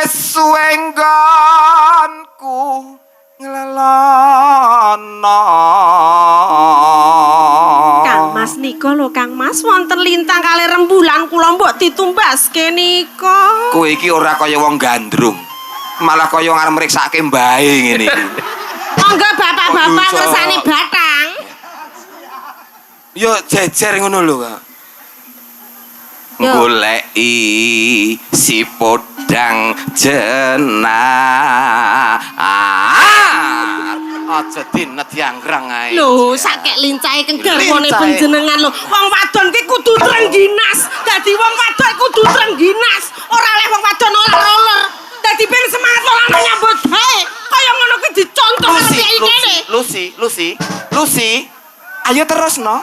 wis suwe nggonku nglelono. Kang Mas nika lho Kang Mas wonten lintang kali rembulan kula mbok ditumbaske nika. Kowe iki ora kaya wong gandrung. Malah kaya ngarep mriksake mbahe ngene iki. Monggo bapak-bapak ngersani batang. Yo jejer ngono lho, Kak. Yo. Goleki si podang jenar. Aja dinet yanggrang ae. Lho, sakek lincahe kenggarwane Lincahe. panjenengan lho. Wong wadon ki kudu trengginas. Dadi wong wadon kudu trengginas. Ora oleh wong wadon roller. Dadi ben semangat lan nyambut gawe. Kaya ngono ki dicontoh karo piye kene. Lucy. Ayo terus no.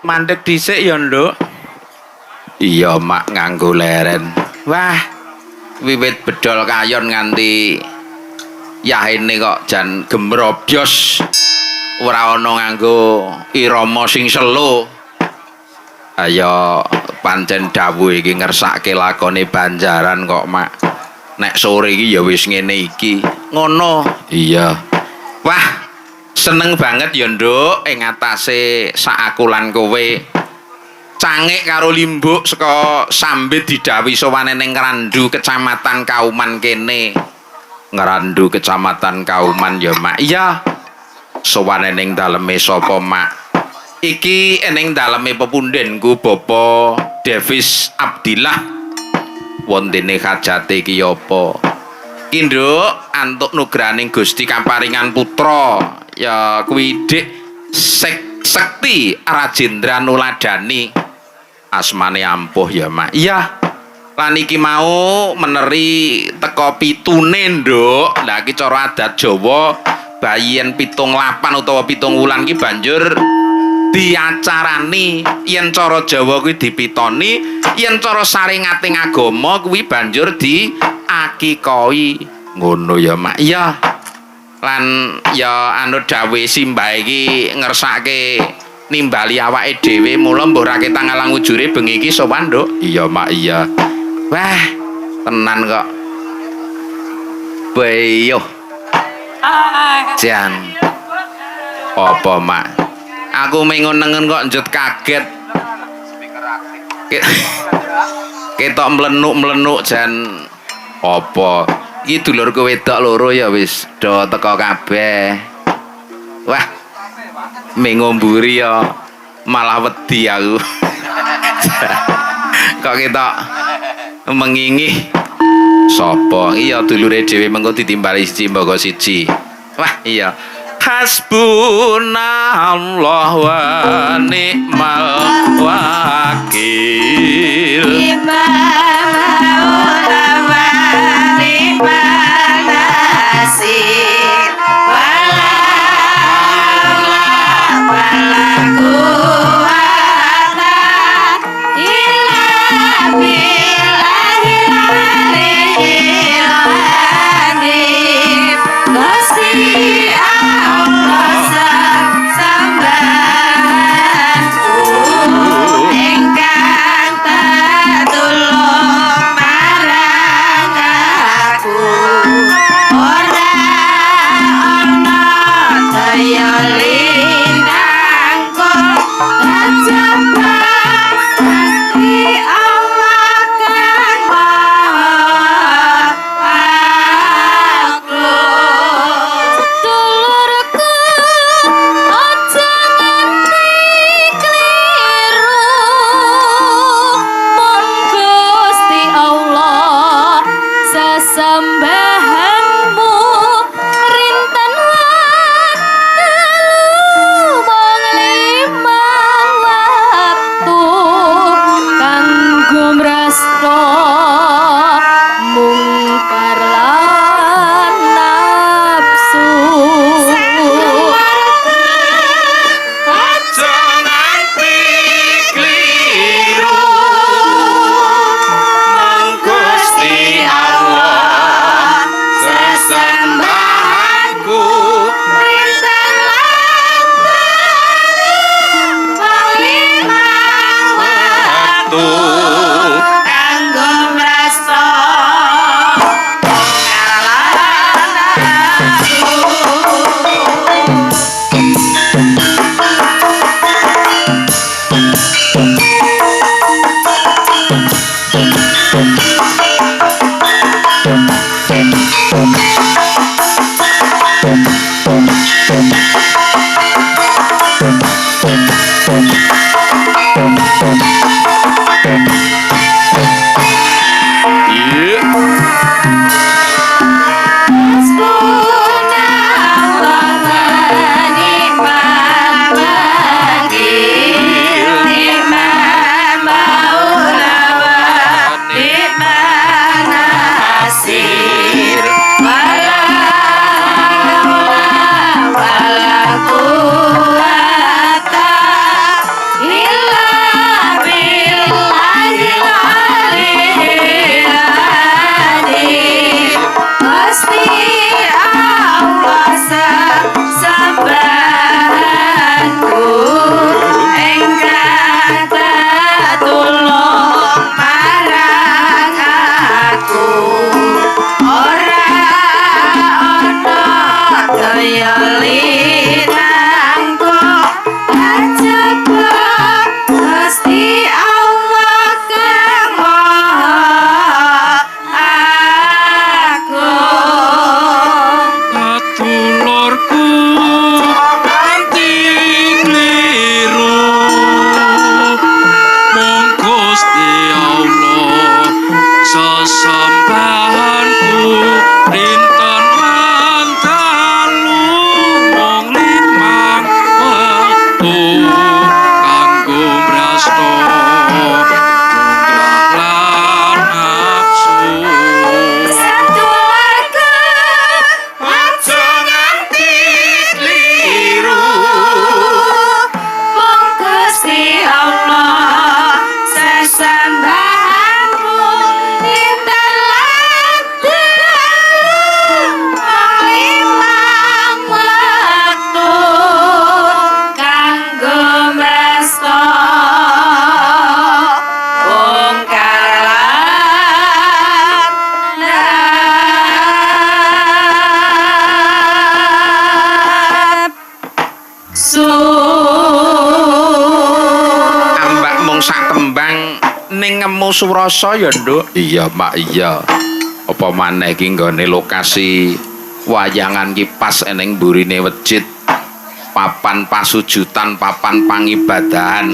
Mandek dhisik ya, Nduk. Iya, Mak nganggo leren. Wah, wiwit bedol kayon nganti yahene kok jan gemrobyos. Ora ana nganggo irama sing selo. Ayo pancen dawuh iki ngersake lakone Banjaran kok, Mak. Nek sore iki ya wis ngene iki. Ngono. Iya. Wah, seneng banget ya, Nduk, ing atase saakulan kowe. Cangik karo limbuk saka sambit didhawuhi sowane ning Ngrandu Kecamatan Kauman kene. Ngrandu Kecamatan Kauman ya, Mak. Iya. Sowane ning daleme sapa, Mak? Iki ning daleme pepundhenku Bapak Davis Abdillah. Wontene hajate iki apa? Ki Nduk antuk nugraning Gusti kaparingan putra ya kuwi Dik Sekti Rajendra Nuladani. Asmane ampuh ya Mak. Iya. Lan iki mau meneri teka pitune Nduk. Lah iki cara adat Jawa bayi yen 78 utawa 7 wulan ki banjur diacarani. Yen cara Jawa kuwi dipitoni, yen cara saringating agama kuwi banjur diakikahi. Ngono ya Mak. Iya. Lan ya anu dawuh simbah iki ngersake nimbali awake dhewe mula mbok ra ketang alang ujure bengi iki sowan Nduk. Iya Mak, iya. Wah, tenan kok. Beyo. Jan. Apa Mak? Aku mengon-nengen kok njut kaget. Ketok mlenuk-mlenuk jan apa? Iki dulurku wedok loro ya wis do teko kabeh. Wah. Mengomburi ya malah wedi aku. Kok ketok mengingih. Sopo? Iya dulure dhewe mengko ditimbali siji mboko siji. Wah, iya. Hasbunallah wa ni'mal wakil. ning ngemu Surasa ya, Nduk. Iya, Mak, iya. Apa maneh iki nggone lokasi wayangan ki pas ning mburine masjid. Papan pasujutan, papan pangibadahan,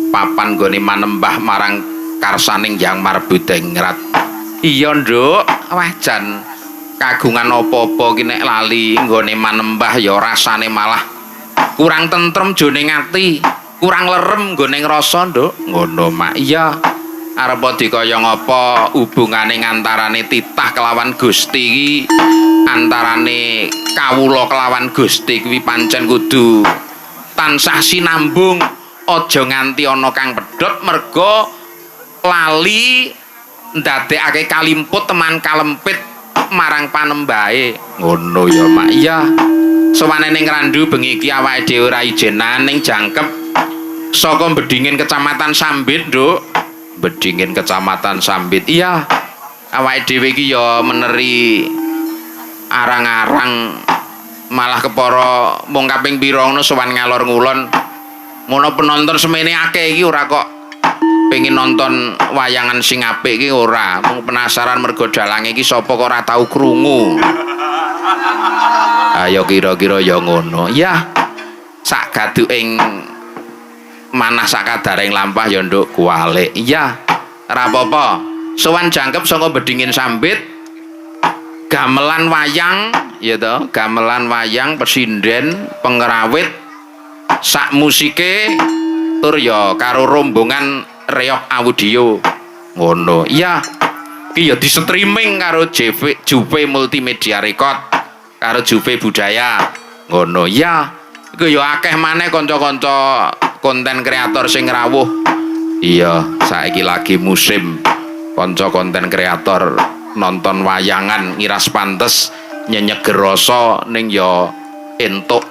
papan nggone manembah marang karsaning Hyang Marbudengrat. Iya, Nduk. Wah, jan kagungan apa-apa ki nek lali nggone manembah ya rasane malah kurang tentrem jroning ati, kurang lerem nggone ngrasa, Nduk. Ngono, Mak. Iya. Arep dikaya ngapa hubungane antarane titah kelawan Gusti iki, antarane kawula kelawan Gusti kuwi pancen kudu tansah sinambung, aja nganti ana kang pedhot merga lali ndadekake kalimput teman kalempit marang panembahe. Ngono ya, Mak. Iya. Sowane ning Randu bengi iki awake dhewe ora ijenan ning jangkep saka Bedingin Kecamatan Sambit, Nduk. Bedingin Kecamatan Sambit. Iya. Awake dhewe iki ya meneri arang-arang malah kepara mung kaping pira ngono sowan ngalor ngulon. Ngono penonton semene akeh iki ora kok pengen nonton wayangan sing apik iki ora, mung penasaran mergo dalange iki sapa kok ora tau krungu. Ayo kira-kira ya ngono. Ya. Sak gaduking manah sakadaring lampah ya, Nduk, kualik. Iya. Ora apa-apa. Sowan jangkep saka Bedingin Sambit gamelan wayang ya to, gamelan wayang pesinden pengerawit sak musike tur ya karo rombongan reok audio. Ngono. Iya. Iki ya di streaming karo Juve Multimedia Record karo Juve Budaya. Ngono. Iya. Iku ya akeh maneh kanca-kanca konten kreator sing rawuh. Iya, saiki lagi musim kanca konten kreator nonton wayangan ngiras pantes nyenyeger rasa ning ya entuk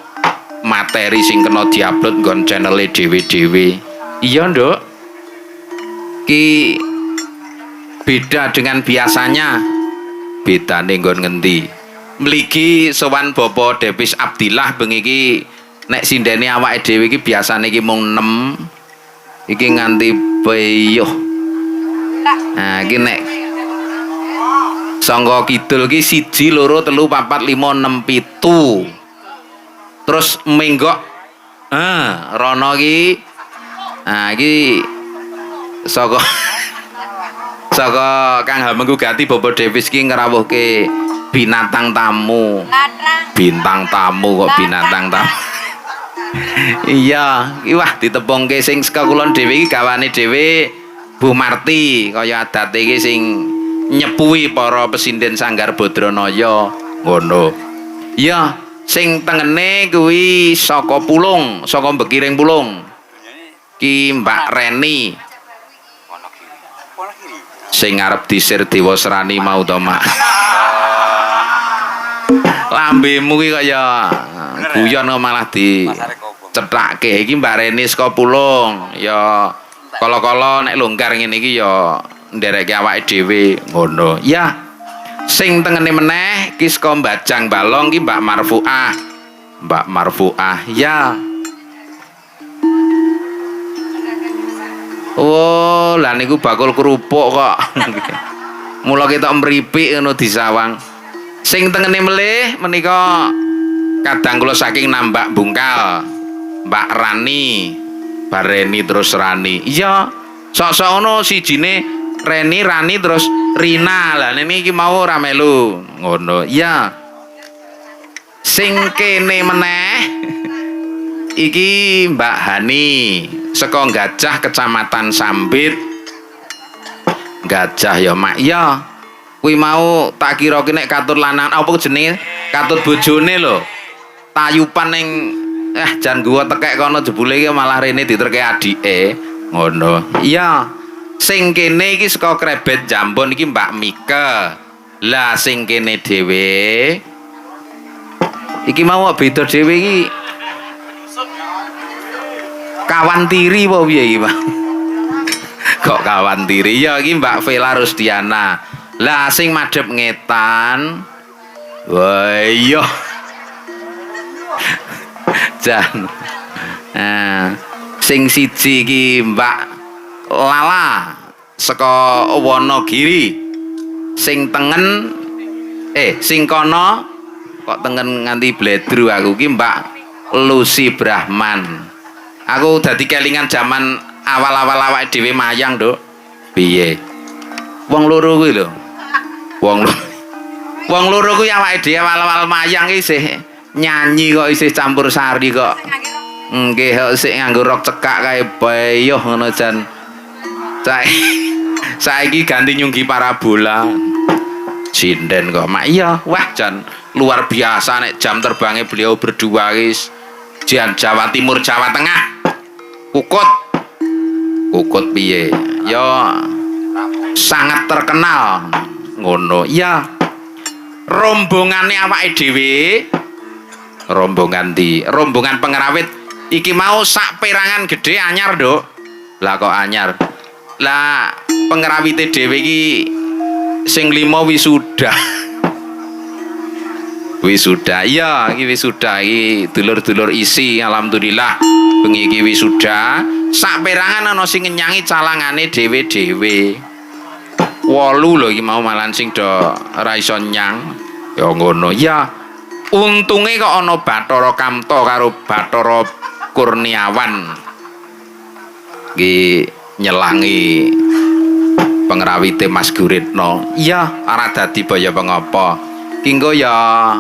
materi sing kena diupload nggon channele dhewe-dhewe. Iya, Nduk. Ki beda dengan biasanya. Bedane nggon ngendi? Mligi sowan Bapak Depis Abdillah bengi iki nek sindene awake dhewe iki biasane iki mung 6. Iki nganti peyuh. Nah, iki nek sangka kidul ki 1 2 3 4 5 6 7. Terus menggok rono ki iki saka Kang Hamengku Gati Bapak Davis ki ngrawuhke binatang tamu. Bintang tamu kok binatang tamu. Iya, iki wah ditepungke sing saka kulon dhewe iki gawane dhewe Bu Marti kaya adate iki sing nyepuhi para pesinden Sanggar Badranaya. Ngono. Iya, sing tengene kuwi saka Pulung, saka Bekiring Pulung. Ki Mbak Reni. Sing arep disir Dewa Serani mau to, Mak. Lambemu ki kaya guyon malah di cethake. Iki Mbak Reni saka Pulung. Ya kala-kala nek longgar ngene iki ya ndereke awake dhewe ngono. Ya. Sing tengene meneh ki saka Bajang Balong ki Mbak Marfuah. Mbak Marfuah. Ya. Oh, lah niku bakul kerupuk kok. Mula ketok mripik ngono disawang. Sing tengene melih menika kadang kula saking Nambak Bungkal. Mbak Rani, Bareni terus Rani. Iya, sok-sok ngono sijine Reni, Rani terus Rina. Lah niki mau ora melu. Ngono. Iya. Sing kene meneh iki Mbak Hani saka Gajah Kecamatan Sambit. Gajah ya, Mak. Iya. Kuwi mau tak kira ki nek katut lanang apa jenenge? Katut bojone lho. Tayupan ning jan gua tekek kono jebule iki malah rene diterke adike. Ngono. Iya. Sing kene iki saka Krebet Jambon iki Mbak Mike. Lah sing kene dhewe iki mau beda dhewe iki. Kawan tiri apa piye iki, Pak? Kok kawan tiri? Ya iki Mbak Vela Rusdiana. Lah sing madhep ngetan. Wah iya. Jan. Sing siji iki Mbak Lala. saka Wonogiri sing tengen sing kono kok tengen nganti bledru aku ki Mbak Lucy Brahman. Aku dadi kelingan zaman awal-awal awake dhewe mayang, Nduk. Piye? Wong loro kuwi lho. Wong loro kuwi awake dhewe awal-awal mayang ki isih nyanyi kok isih campur sari kok. Nggih kok sik nganggo rok cekak kae bayoh ngono jan. Saiki ganti nyunggi parabola. Sinden kok mak iya. Wah jan luar biasa nek jam terbangnya beliau berdua guys. Jan Jawa Timur Jawa Tengah. Kukut piye? Ya sangat terkenal ngono. Ya rombongane awake dhewe. Rombongan pengrawit iki mau sak perangan gede anyar, Nduk. Lah kok anyar? Lah pengrawite dhewe iki sing 5 wisuda. Wisuda. Iya, iki wisuda iki dulur-dulur isi alhamdulillah. Bengi iki wisuda. Sak perangan ana sing ngenyangi calangane dhewe-dhewe. 8 lho iki mau malan sing do ora iso nyang. Ya ngono. Ya untunge kok ana Bathara Kamto karo Bathara Kurniawan iki nyelangi pengrawite Mas Guritno. Iya, ora dadi baya pengapa. Kinggo ya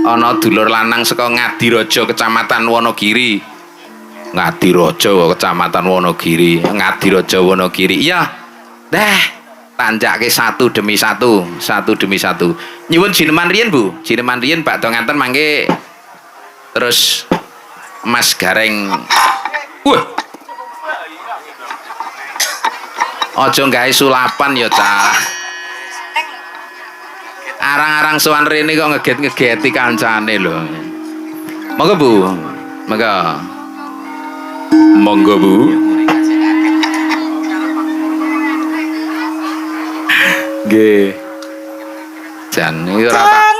ana dulur lanang saka Ngadiraja Kecamatan Wonogiri. Ngadiraja Kecamatan Wonogiri, Ngadiraja Wonogiri. Iya. Tanjake satu demi satu. Nyuwun jineman riyen, Bu. Jineman riyen bakda ngaten mangke terus Mas Gareng. Aja gawe sulapan ya, Cah. Arang-arang sowan rene kok ngeget-ngegeti kancane lho. Monggo, Bu. Monggo, Bu. Nggih. Jan iki ora tak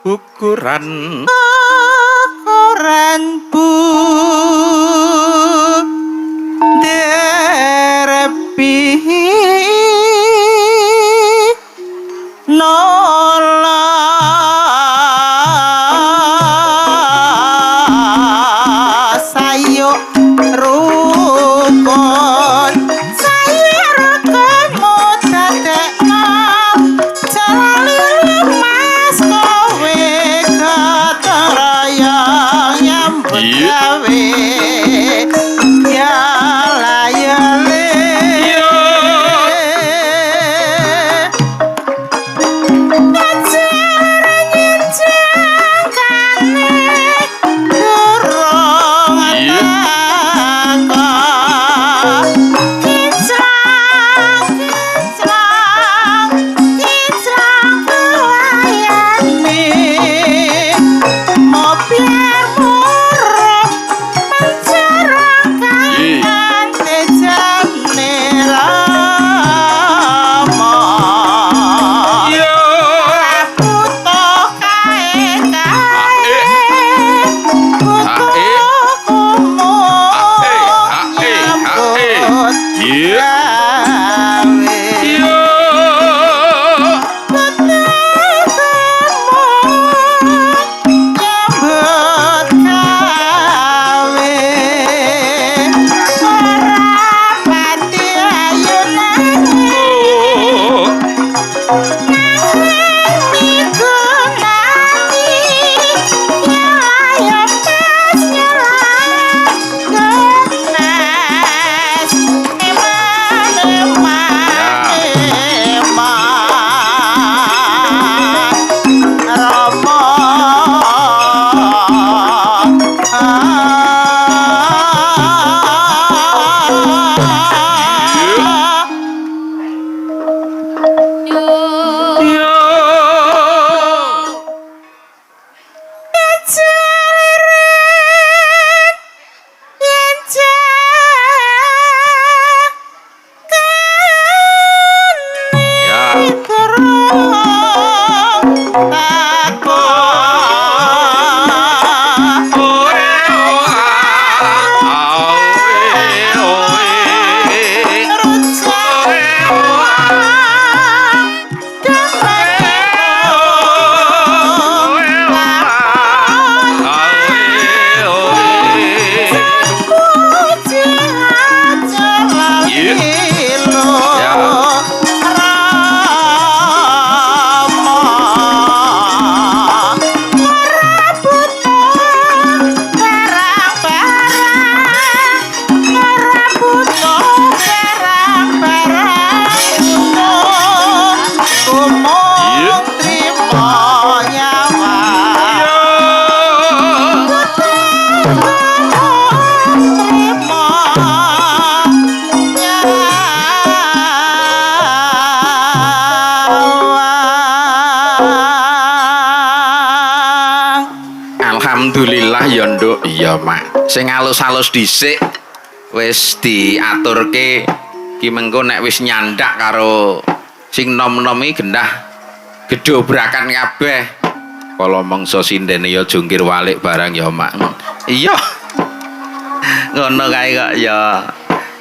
ukuran bu derepi nola sayo rukun modadekno jalali mas kowe kataraya nyambut gawe ya layale Lho iya mak, sing halus-halus dhisik wis diaturke ki mengko nek wis nyandak karo sing nom-nom iki gendah gedobrakan kabeh. Kala mangsa sindene ya jungkir walik barang ya mak. Iya. Ngono kae kok ya.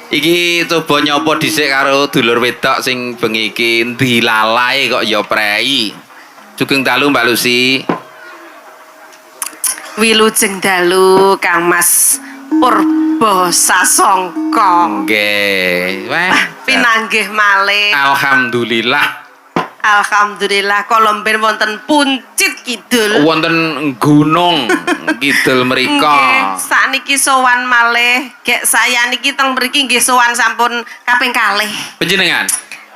Iki coba nyopo dhisik karo dulur wedok sing bengi iki dilalae kok ya prei. Sugeng dalu Mbak Lucy. Wilujeng dalu Kang Mas Purba Sasongko. Nggih. Wah, Pinanggih malih. alhamdulillah. Alhamdulillah kala mben wonten Puncit Kidul. Wonten gunung kidul mrika. Nggih, sakniki sowan malih. Gek saya niki teng mriki nggih sowan sampun kaping kalih. Panjenengan?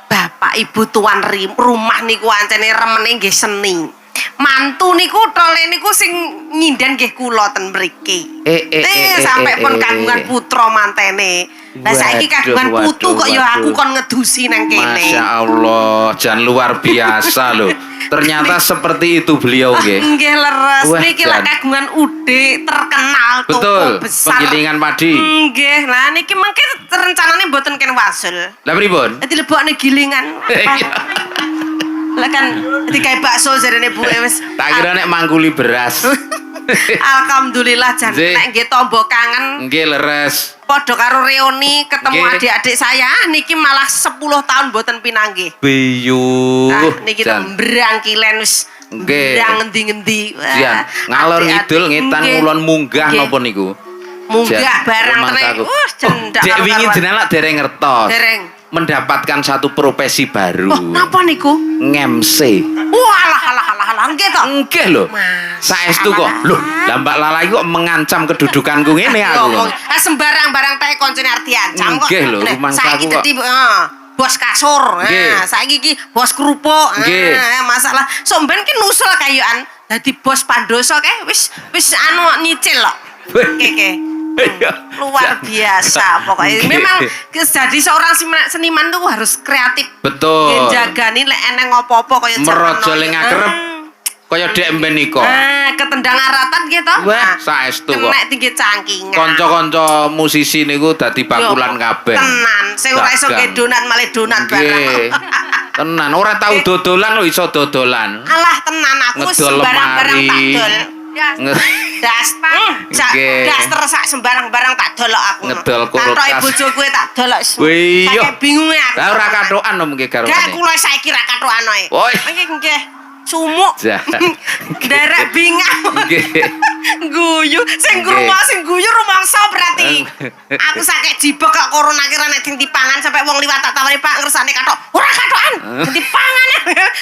Bapak Ibu tuan rumah niku ancene remene nggih seni. Mantu niku tole niku sing nyinden nggih kula ten mriki. Sampai pun kagungan putra mantene. Lah saiki kagungan putu kok ya aku kon ngedusi nang kene. Masya Allah, jan luar biasa loh. Ternyata seperti itu beliau nggih. Nggih leres Wah, niki lah Jan. kagungan ude terkenal toko Betul, besar. penggilingan padi. Nggih, lah niki mengke rencanane mboten ken wasul. Lah pripun? Dadi lebokne gilingan. Lah kan digawe bakso jarene Bu wis. Tak kira nek mangkuli beras. Alhamdulillah jan Zee. nek nggih tombo kangen Nggih leres. padha karo reuni ketemu Nggih. adik-adik saya niki malah 10 tahun mboten pinanggih. Biyu. Niki Jan. tembrang kilen wis Nggih. mbrang ngendi-ngendi. Wah, Jan, ngalor adik-adik, ngidul ngetan nggih. ngulon munggah Nggih. napa niku? Munggah Jan, barang rumah trek. aku. Cendak. Dek wingi jenengan lak dereng ngertos. Dereng. Mendapatkan satu profesi baru. Oh, napa niku? Ngemse. Walah alah nggih to. Nggih lho. Saestu kok. Loh, lah Mbak Lala iki kok mengancam kedudukanku ngene aku. Ngomong, sembarang-barang teh koncone arti ancam kok. Nggih lho, Nek rumangsaku saiki kok. dadi bos kasur. Nggih. Saiki iki bos kerupuk. Nggih. Masalah somben ki nusul kayuan dadi bos Pandoso kae wis anu nyicil kok. Keke. Luar biasa pokoknya. Nggih. Memang jadi seorang seniman tuh harus kreatif. Betul. Jagani lek eneng apa-apa kaya Merojo ling akrep. Kaya dek mben nika. ketendang aratan gitu. Wah, saestu kok. Nek tinggi cangkingan. Kanca-kanca musisi niku dadi bakulan kabeh. Tenan, sing ora iso Dagang. ge donat malah donat barang. Nggih. Tenan, ora tau dodolan lho iso dodolan. Alah tenan aku Ngedol sembarang-barang tak lemari. dol. Nggih. Daster sak sembarang-barang tak dolok aku. Ngedol kulkas. Katoke bojoku tak dolok. Wih, iya. Saking bingung aku. Lah ora kathokan lho mengke Gak garwane. kula saiki ra kathokan ae. Woi. Nggih. Sumuk. Jah. Derek bingau. Nggih. Guyu sing Nggih. krungu sing guyu rumangsa berarti. Aku sakit jibok kok corona kira nek dipangan sampai wong liwat tak tawari Pak ngersane kathok. Ora kathokan. Dipangan.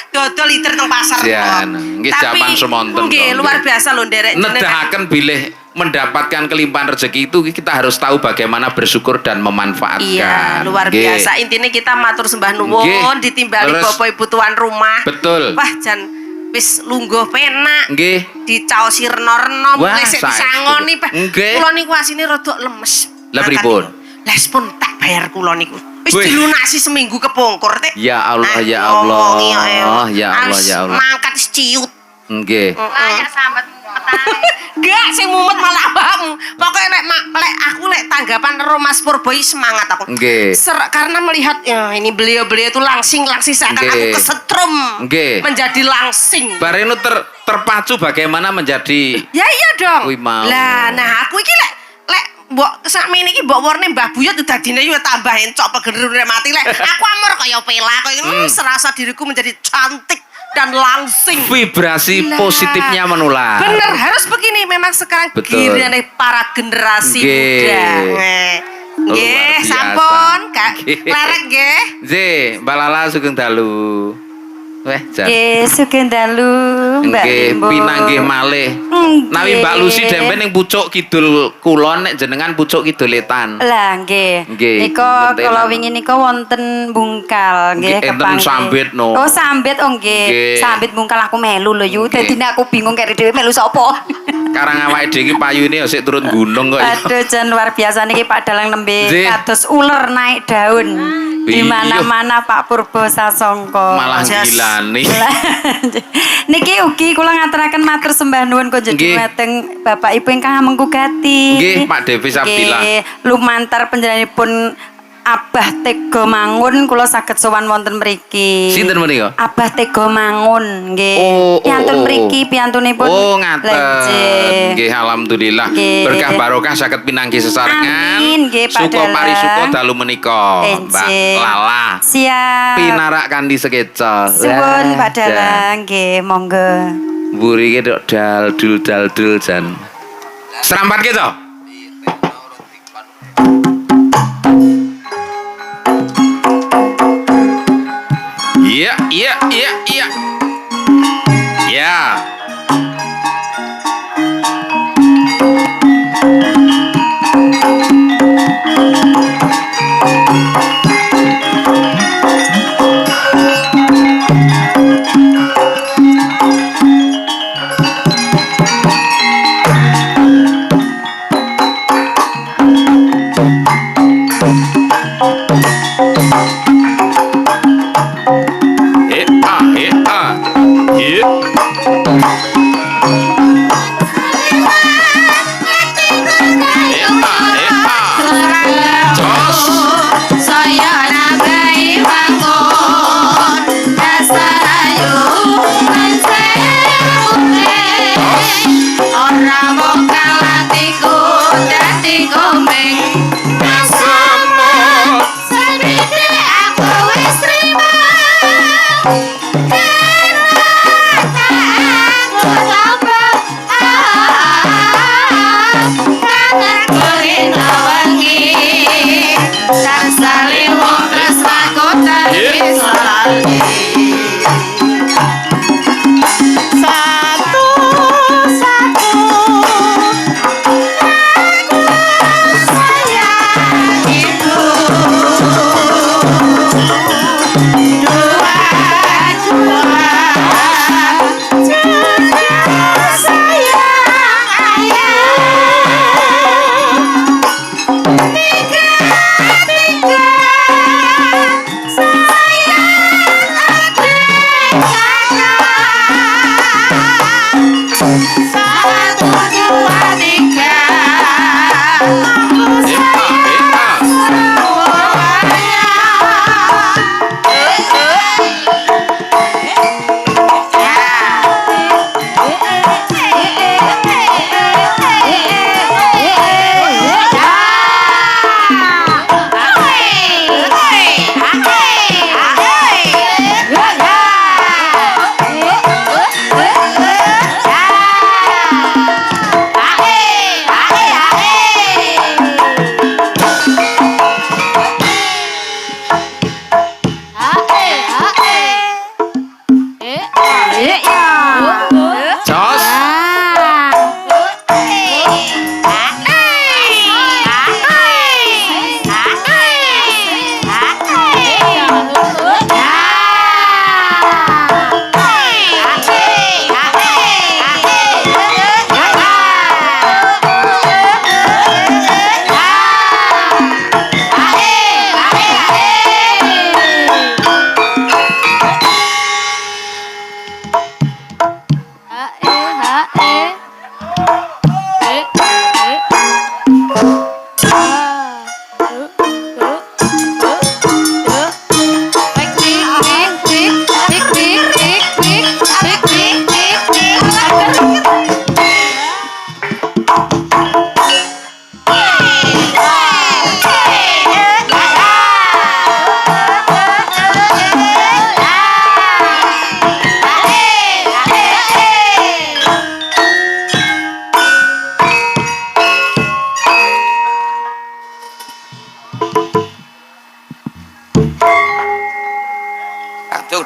Dodol liter teng pasar. Jan, nggih jaman semonten. Nggih, kok, luar nggih. biasa lho nderek. Nedahaken bilih mendapatkan kelimpahan rezeki itu kita harus tahu bagaimana bersyukur dan memanfaatkan. Iya, luar Nggih. biasa. Intinya kita matur sembah nuwun, Nggih. ditimbali Terus- bapak ibu tuan rumah. Betul. Wah, jan wis lungguh penak. Nggih. Dicaosi reno-reno Wah, mulai sik saestu. disangoni Pak. Nggih. Kula niku asine rada lemes. Lah Makan pripun? niku. Lah pun tak bayar kula niku. Wis Wih. dilunasi seminggu kepungkur teh. Ya Allah, ya ngomong, Allah. iya, Ya Allah, Harus ya Allah. Mangkat wis ciut. Nggih. Layak sambat Gak sing mumet malah awakmu. Pokoke lek aku lek tanggapan karo Mas Purba iki semangat aku. Nggih. Karena melihat ya, ini beliau-beliau itu langsing seakan aku Nggih. kesetrum Nggih. menjadi langsing. Bareno terpacu bagaimana menjadi Ya iya dong. Kuwi mau. Lah, nah aku iki lek mbok sakmene iki mbok warne Mbah Buyut dadine yo tambah encok pegener mati lek. Aku amur kaya pela kaya serasa diriku menjadi cantik dan langsing. vibrasi Lah. positifnya menular. Bener, harus begini. Memang sekarang Betul. giliran para generasi Nggih. muda. Nggih, Luar biasa. sampun, Kak. Nggih. Lerek nggih. Nggih, Mbak Lala sugeng dalu. Weh, jan. Nggih, sugeng dalu, Mbak Nggih, Limbo. pinanggih malih. Nggih. Nawi Mbak Lucy demben ning pucuk kidul kulon nek jenengan pucuk kidul etan. Lah nggih. Nggih, Nika wonten kala anu. wingi nika wonten bungkal nggih Nggih, enten kepanggih. sambit, no. Oh, sambit oh nggih. Nggih. Sambit bungkal aku melu lho yu. Nggih. Dadi nek aku bingung kare dhewe melu sapa. Karang awake dhewe iki payune ya sik turun gunung kok. ya. Aduh jan luar biasa niki Pak Dalang nembe Nggih. kados uler naik daun. Di mana-mana Pak Purbo Sasongko. Malah gilani. Niki ugi kula ngaturaken matur sembah nuwun konjen Nggih. dumateng Bapak Ibu ingkang mengkugati. Nggih, Pak Devi Sabdillah. Nggih, lumantar panjenenganipun Abah Tega Mangun kula saged sowan wonten mriki. Sinten menika? Abah Tega Mangun nggih. Oh, Piantun mriki piantunipun. Oh, ngaten. Lenjeh. Nggih, alhamdulillah. Nggih. Berkah barokah saged pinanggi sesarengan. Amin, nggih, Pak Suko Dalang. parisuko dalu menika. Mbak Lenjeh. Lala. Siap. Pinarak kanthi sekeca. Suwun Lah, Pak Dalang nggih, monggo. Mburi ki tok dal dul jan. Serampat ki to? Iya, iya, iya, iya. Ya.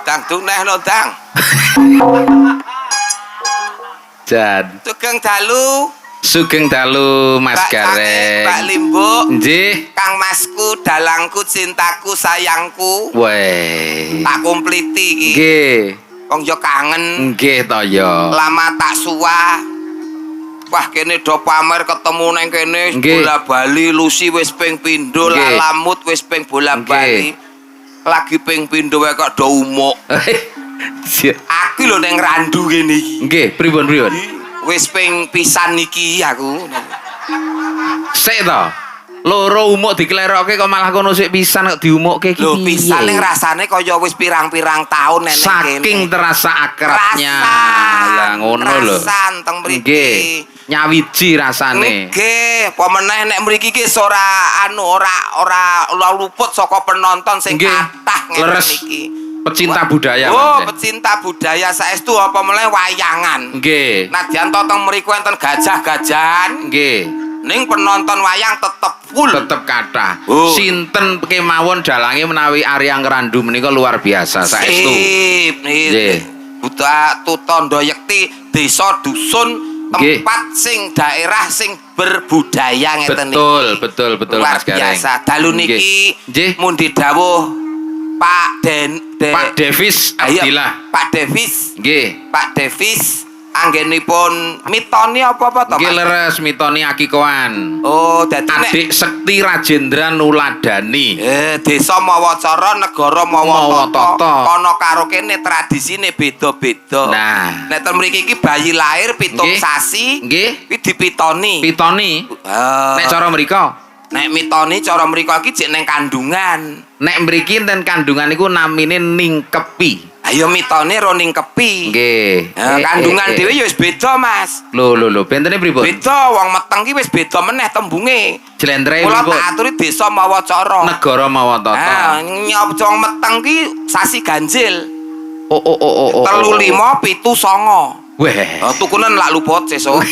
Dangdut neh lho, Dang. Jan. Sugeng dalu Mas Mbak Gareng. Mbak Limbuk. Nggih. Kang Masku, dalangku, cintaku, sayangku. Weh. Tak kompliti iki. Nggih. Wong yo kangen. Nggih to ya. Lama tak suwa. Wah, kene do pamer ketemu neng kene bola Bali, Lucy wis ping pindho, Nggih. Lalamut wis ping bola Nggih. Bali. lagi ping pindho wae kok do umuk. Aku lho ning randu kene iki. Nggih, pripun? Wis ping pisan iki aku. Sik to. Loro umuk diklerokke kok malah kono sik pisan kok diumukke iki. Lho pisan ning rasane kaya wis pirang-pirang taun nenek kene. Saking terasa akrabnya. Rasan. Lah ngono lho. Rasan teng mriki. Nggih. Nyawiji rasane. Nggih, apa meneh nek mriki ki ora luput saka penonton sing Nggih. kathah ngene Leres. iki. Pecinta budaya. Oh, Mas. pecinta budaya saestu apa meneh wayangan. Nggih. Nadyan to teng mriku enten gajah-gajahan, Nggih. ning penonton wayang tetep full. Tetep kathah. Oh. Sinten kemawon dalange menawi Aryang Randu menika luar biasa saestu. Sip, Nggih. Buta Tutondo Yekti desa dusun Nggih. tempat sing daerah sing berbudaya ngeten Betul luar Mas Gareng. biasa. Dalu Nggih. niki Nggih. mundi dawuh Pak Pak Devis Ayo, Abdillah. Pak Devis. Nggih. Pak Devis anggenipun mitoni apa to? Nggih Mas? leres mitoni akikoan. Oh, dadi nek Adik Sekti Rajendra Nuladani. desa Mawacara negara Mawatata Mawatata. kono karo kene tradisine beda-beda. Nah. Nek ten mriki iki bayi lahir pitung Nggih. sasi Nggih. kuwi dipitoni. Pitoni. Eh, Nek cara mriko. nek mitoni cara mriko iki jek ning kandungan. Nek mriki enten kandungan niku namine ningkepi. Ayo mitoni ro ning kepi. Nggih. Kandungan dhewe ya wis beda, Mas. Lho, bentene pripun? Beda wong meteng ki wis beda meneh tembunge. Jlentre Kula pripun? tak aturi desa Mawacara. Negara Mawatata. Nyop wong meteng ki sasi ganjil. Oh. 35 79. Weh, Tukunen lak luput sesuk.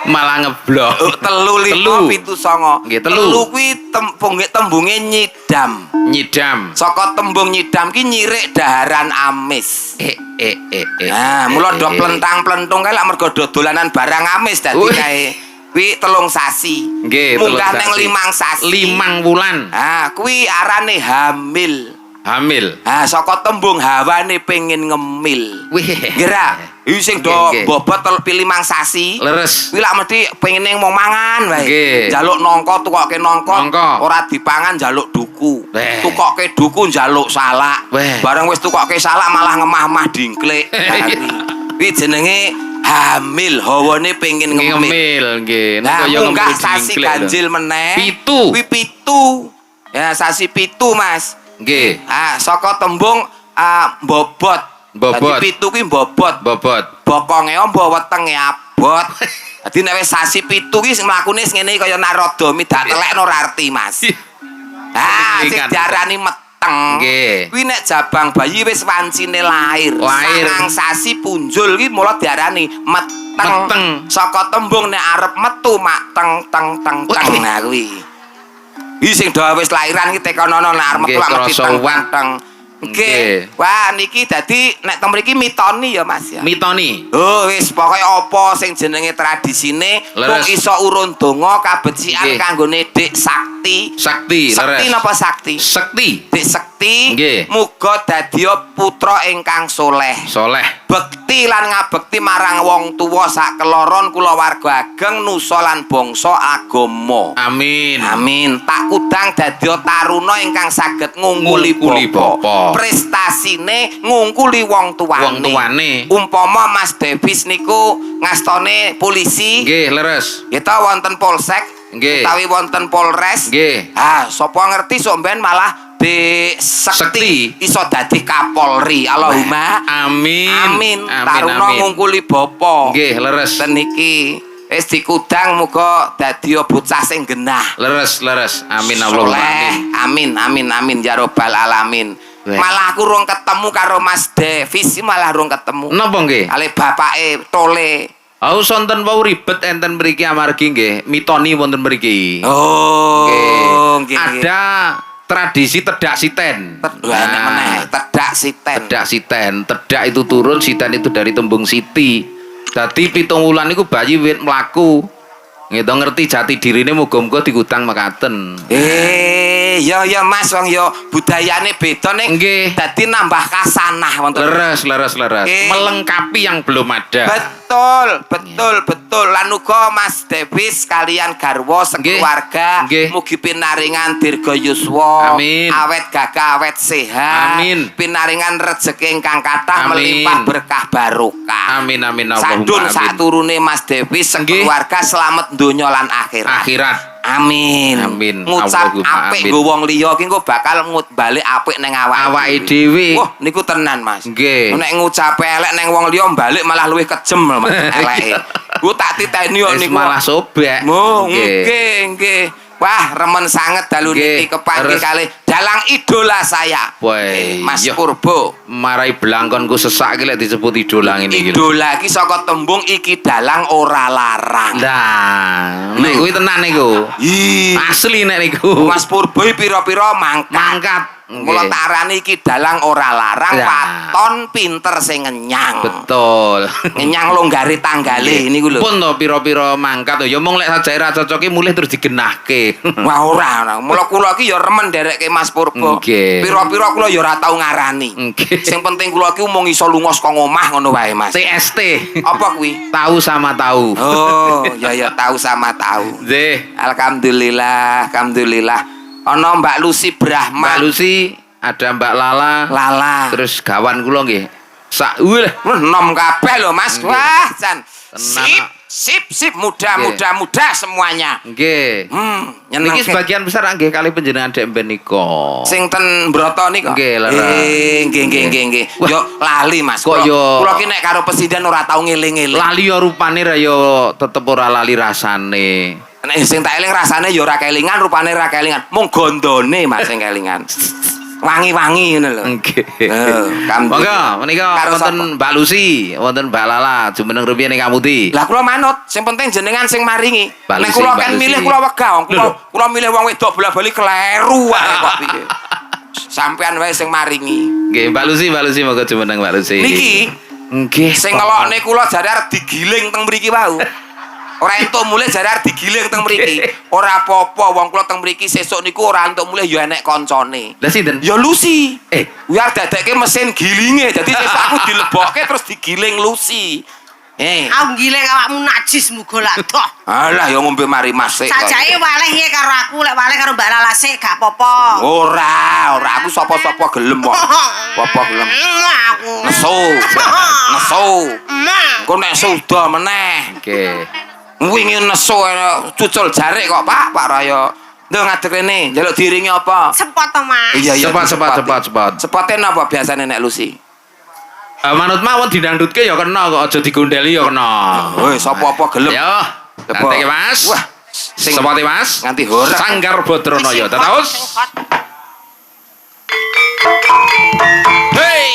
malah ngeblok. Telu. 79. Nggih, telu. Telu kuwi tembunge nyidam. Nyidam. Saka tembung nyidam ki nyirik daharan amis. Nah, mula do plentang-plentung kae lak mergo do dolanan barang amis dadi Wih. kae. Kuwi telung sasi. Nggih, Munggah telung ning sasi. 5 sasi. 5 wulan. Ah, kuwi arane hamil. Hamil. Ah, saka tembung hawane pengen ngemil. Wih. Kira, iki sing do Nggih, nggih. bobot 5 sasi. Leres. Kuwi lak mesti pengene mau mangan wae. Nggih. Njaluk nangka tukoke nangka, Nangka. ora dipangan njaluk duku. Weh. Tukoke duku njaluk salak. Weh. Bareng wis tukoke salak malah ngemah-emah dingklik. Kuwi jenenge hamil, hawane pengen ngemil. Ngemil nggih. Nah, Kaya munggah ngemil sasi jingklik lho. ganjil meneh. Pitu. Kuwi pitu. Ya, sasi pitu, Mas. Nggih. Ah, saka tembung bobot. Bobot. Dadi pitu kuwi bobot. Bobot. Bokonge ombo wetenge abot. Dadi nek wis sasi pitu ki mlakune ngene kaya narodomi dak telekno ora arti, Mas. Sing Pendidikan. diarani meteng. Nggih. Kuwi nek jabang bayi wis wancine lahir. Lahir. Sangang sasi punjul ki mula diarani meteng. Meteng. Saka tembung nek arep metu mak teng. Wih. Nah kuwi. Iki sing do wis lahiran ki tekono nek arep metu Nggih, mak mesti krasa wat. teng. Nggih. Nggih. Wah, niki dadi nek teng mriki mitoni ya, Mas ya. Mitoni. Oh, wis pokoke apa sing jenenge tradisine mung Leres. iso urun donga kabecikan Nggih. kanggone Dik Sakti. Sakti, Sakti leres. napa Sakti? Sekti. Dik Sakti Nggih. muga dadya putra ingkang soleh. Soleh. Bekti lan ngabekti marang wong tuwa sak keloron kulawarga ageng nusa lan bangsa agama. Amin. Amin. Tak kudang dadya taruna ingkang saged ngungkuli Ngungkuli bapa. bapa. Prestasine ngungkuli wong tuwane. Wong tuwane. Umpama Mas Devis niku ngastone polisi, Nggih, leres. kita wonten polsek, Nggih. utawi wonten polres. Nggih. Sapa ngerti sok mben malah Dik Sekti Sekti. iso dadi Kapolri. Allahumma Amin. amin. Taruna ngungkuli bapa. Nggih, leres. Ten iki wis dikudang muga dadi bocah sing genah. Leres. Amin Allahumma Soleh. amin. Amin ya robbal alamin. Weh. Malah aku rung ketemu karo Mas Devis, malah rung ketemu. Napa nggih? Ale bapake Tole. Aku sonten wau ribet enten mriki amargi nggih mitoni wonten mriki. Oh, Nggih. Ada tradisi tedak siten. Enak meneh, tedak siten. Tedak siten. Tedak itu turun, siten itu dari tembung siti. Dadi 7 wulan iku bayi wit mlaku. Ngerti jati dirine muga-muga digudang mekaten. Nggih, ya Mas wong ya budayane beda ning Nggih. dadi nambah kasanah wonten. Leres. Nggih. Melengkapi yang belum ada. Betul. Lan uga Mas Dewis kalian garwa sekeluarga Nggih. mugi pinaringan dirga yuswa, Amin. awet gagah, awet sehat, Amin. pinaringan rezeki ingkang kathah Amin. melimpah berkah barokah. Amin. Sadun Allahumma amin. saturune Mas Dewis sekeluarga selamat donya lan akhirat. Akhirat. Amin. Ngucap Allahumma apik amin. nggo wong liya ki engko bakal balik apik ning Awake dhewe. Wah, niku tenan, Mas. Nggih. Nek ngucape elek ning wong liya balik malah luwih kejem lho, Mas. Eleke. Ku tak titeni kok Wis niku. malah sobek. Mo, nggih. Wah, remen sanget dalu Nggih. niki kepanggih Terus- kalih dalang idola saya. Woi, Nggih, Mas iya. Purbo. Marai belangkonku sesak iki lek disebut idolang ini gitu. Idola iki saka tembung iki dalang ora larang. Nah, nek kuwi tenan niku. Ih, Asli nek niku. Mas Purbo pira-pira mangkat. Mangkat. Mula Nggih. tak arani iki dalang ora larang, Ya. waton pinter sing ngenyang. Betul. Ngenyang longgari tanggale niku lho. Pun to pira-pira mangkat to ya mung lek sajae ra cocoke mulih terus digenahke. Wah ora. Mula kula iki ya remen nderekke Mas Purbo. Nggih. Pira-pira kula ya ora tau ngarani. Nggih. Sing penting kula iki mung iso lunga saka omah ngono wae, Mas. TST. Apa kuwi? Tahu sama tahu. Oh, ya tahu sama tahu. Nggih. Alhamdulillah. Ana Mbak Lucy Brahma. Mbak Lucy, ada Mbak Lala, Lala. terus gawan kula nggih. Sak wih. Nom kabeh lho, Mas. Nggih. Wah, Jan. Tenan, Sip, muda semuanya. Nggih. Nyenengke. Niki sebagian besar nggih kali panjenengan dek mben nika. Sing ten Broto nika. Nggih, Lara. Nggih. Wah. Yo lali, Mas. Kok yo- Kula ki nek karo presiden ora tau ngeling-eling. Lali ya rupane ra ya tetep ora lali rasane. Nek sing tak eling rasane yo ora kelingan, rupane ora kelingan. Mung gondone Mas sing kelingan. Wangi-wangi ngono lho. Nggih. Kamdi. Monggo menika Karo wonten Mbak Lucy, wonten Mbak Lala, jumeneng rupiah ning Kamuti. Lah kula manut, sing penting jenengan sing maringi. Mbak Nek Lucy, kula Mbak kan Lucy. milih kula wegah, wong Lho. kula milih wong wedok bola-bali kleru wae kok piye. Sampean wae sing maringi. Nggih, Mbak Lucy monggo jumeneng Mbak Lucy. Niki nggih. sing ngelokne kula jare arep digiling teng mriki wau. Ora entuk mulih jare arep digiling teng mriki. Ora apa-apa wong kula teng mriki sesuk niku ora entuk mulih ya enek kancane. Lah sinten? Ya Lucy. Eh. Kuwi arep dadekke mesin gilinge. Dadi sesuk aku dilebokke terus digiling Lucy. Aku ngileng awakmu najis muga lah toh. Alah ya ngombe mari masik. Sajae waleh ye karo aku, lek waleh karo Mbak Lala sik gak apa-apa. Ora aku sapa-sapa gelem kok. Apa gelem? Aku. Nesu. Emak. Engko nek suda meneh. Nggih. Wingi nesu cucul jarik kok Pak Raya. Nduk ngadeg rene, njaluk diringi apa? Sepot to, Mas. Iya. Cepat. Sepote napa biasane nek Lucy? Manut mawon didangdutke ya kena kok aja digondeli ya kena. Woi, sapa apa gelem? Ya. Apa? Nanti Mas. Wah, sing Sepote Mas. nganti horak. Sanggar Badranaya. Sing Tataus. hot. Hei.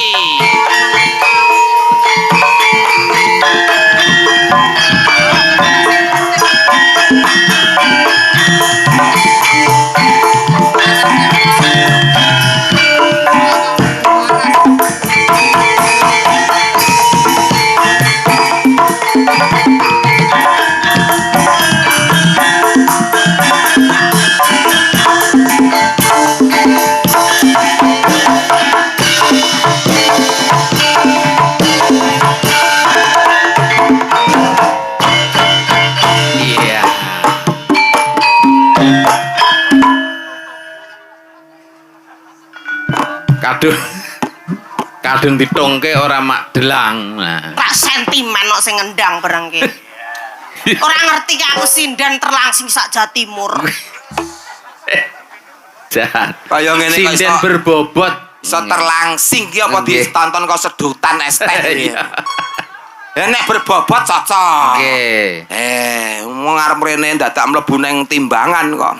Iya. Kadung ditongke ora mak delang. Nah. Rak sentimen kok sing ngendang barang ki. Ora ngerti ki aku sindan terlangsing sak Jawa Timur. Jahat. Kaya ngene kok Sinden iso- berbobot. iso terlangsing ki apa Nggih. ditonton kok sedutan es teh iki. Iya. Ya nek berbobot cocok. Oke. Wong arep rene dadak mlebu nang timbangan kok.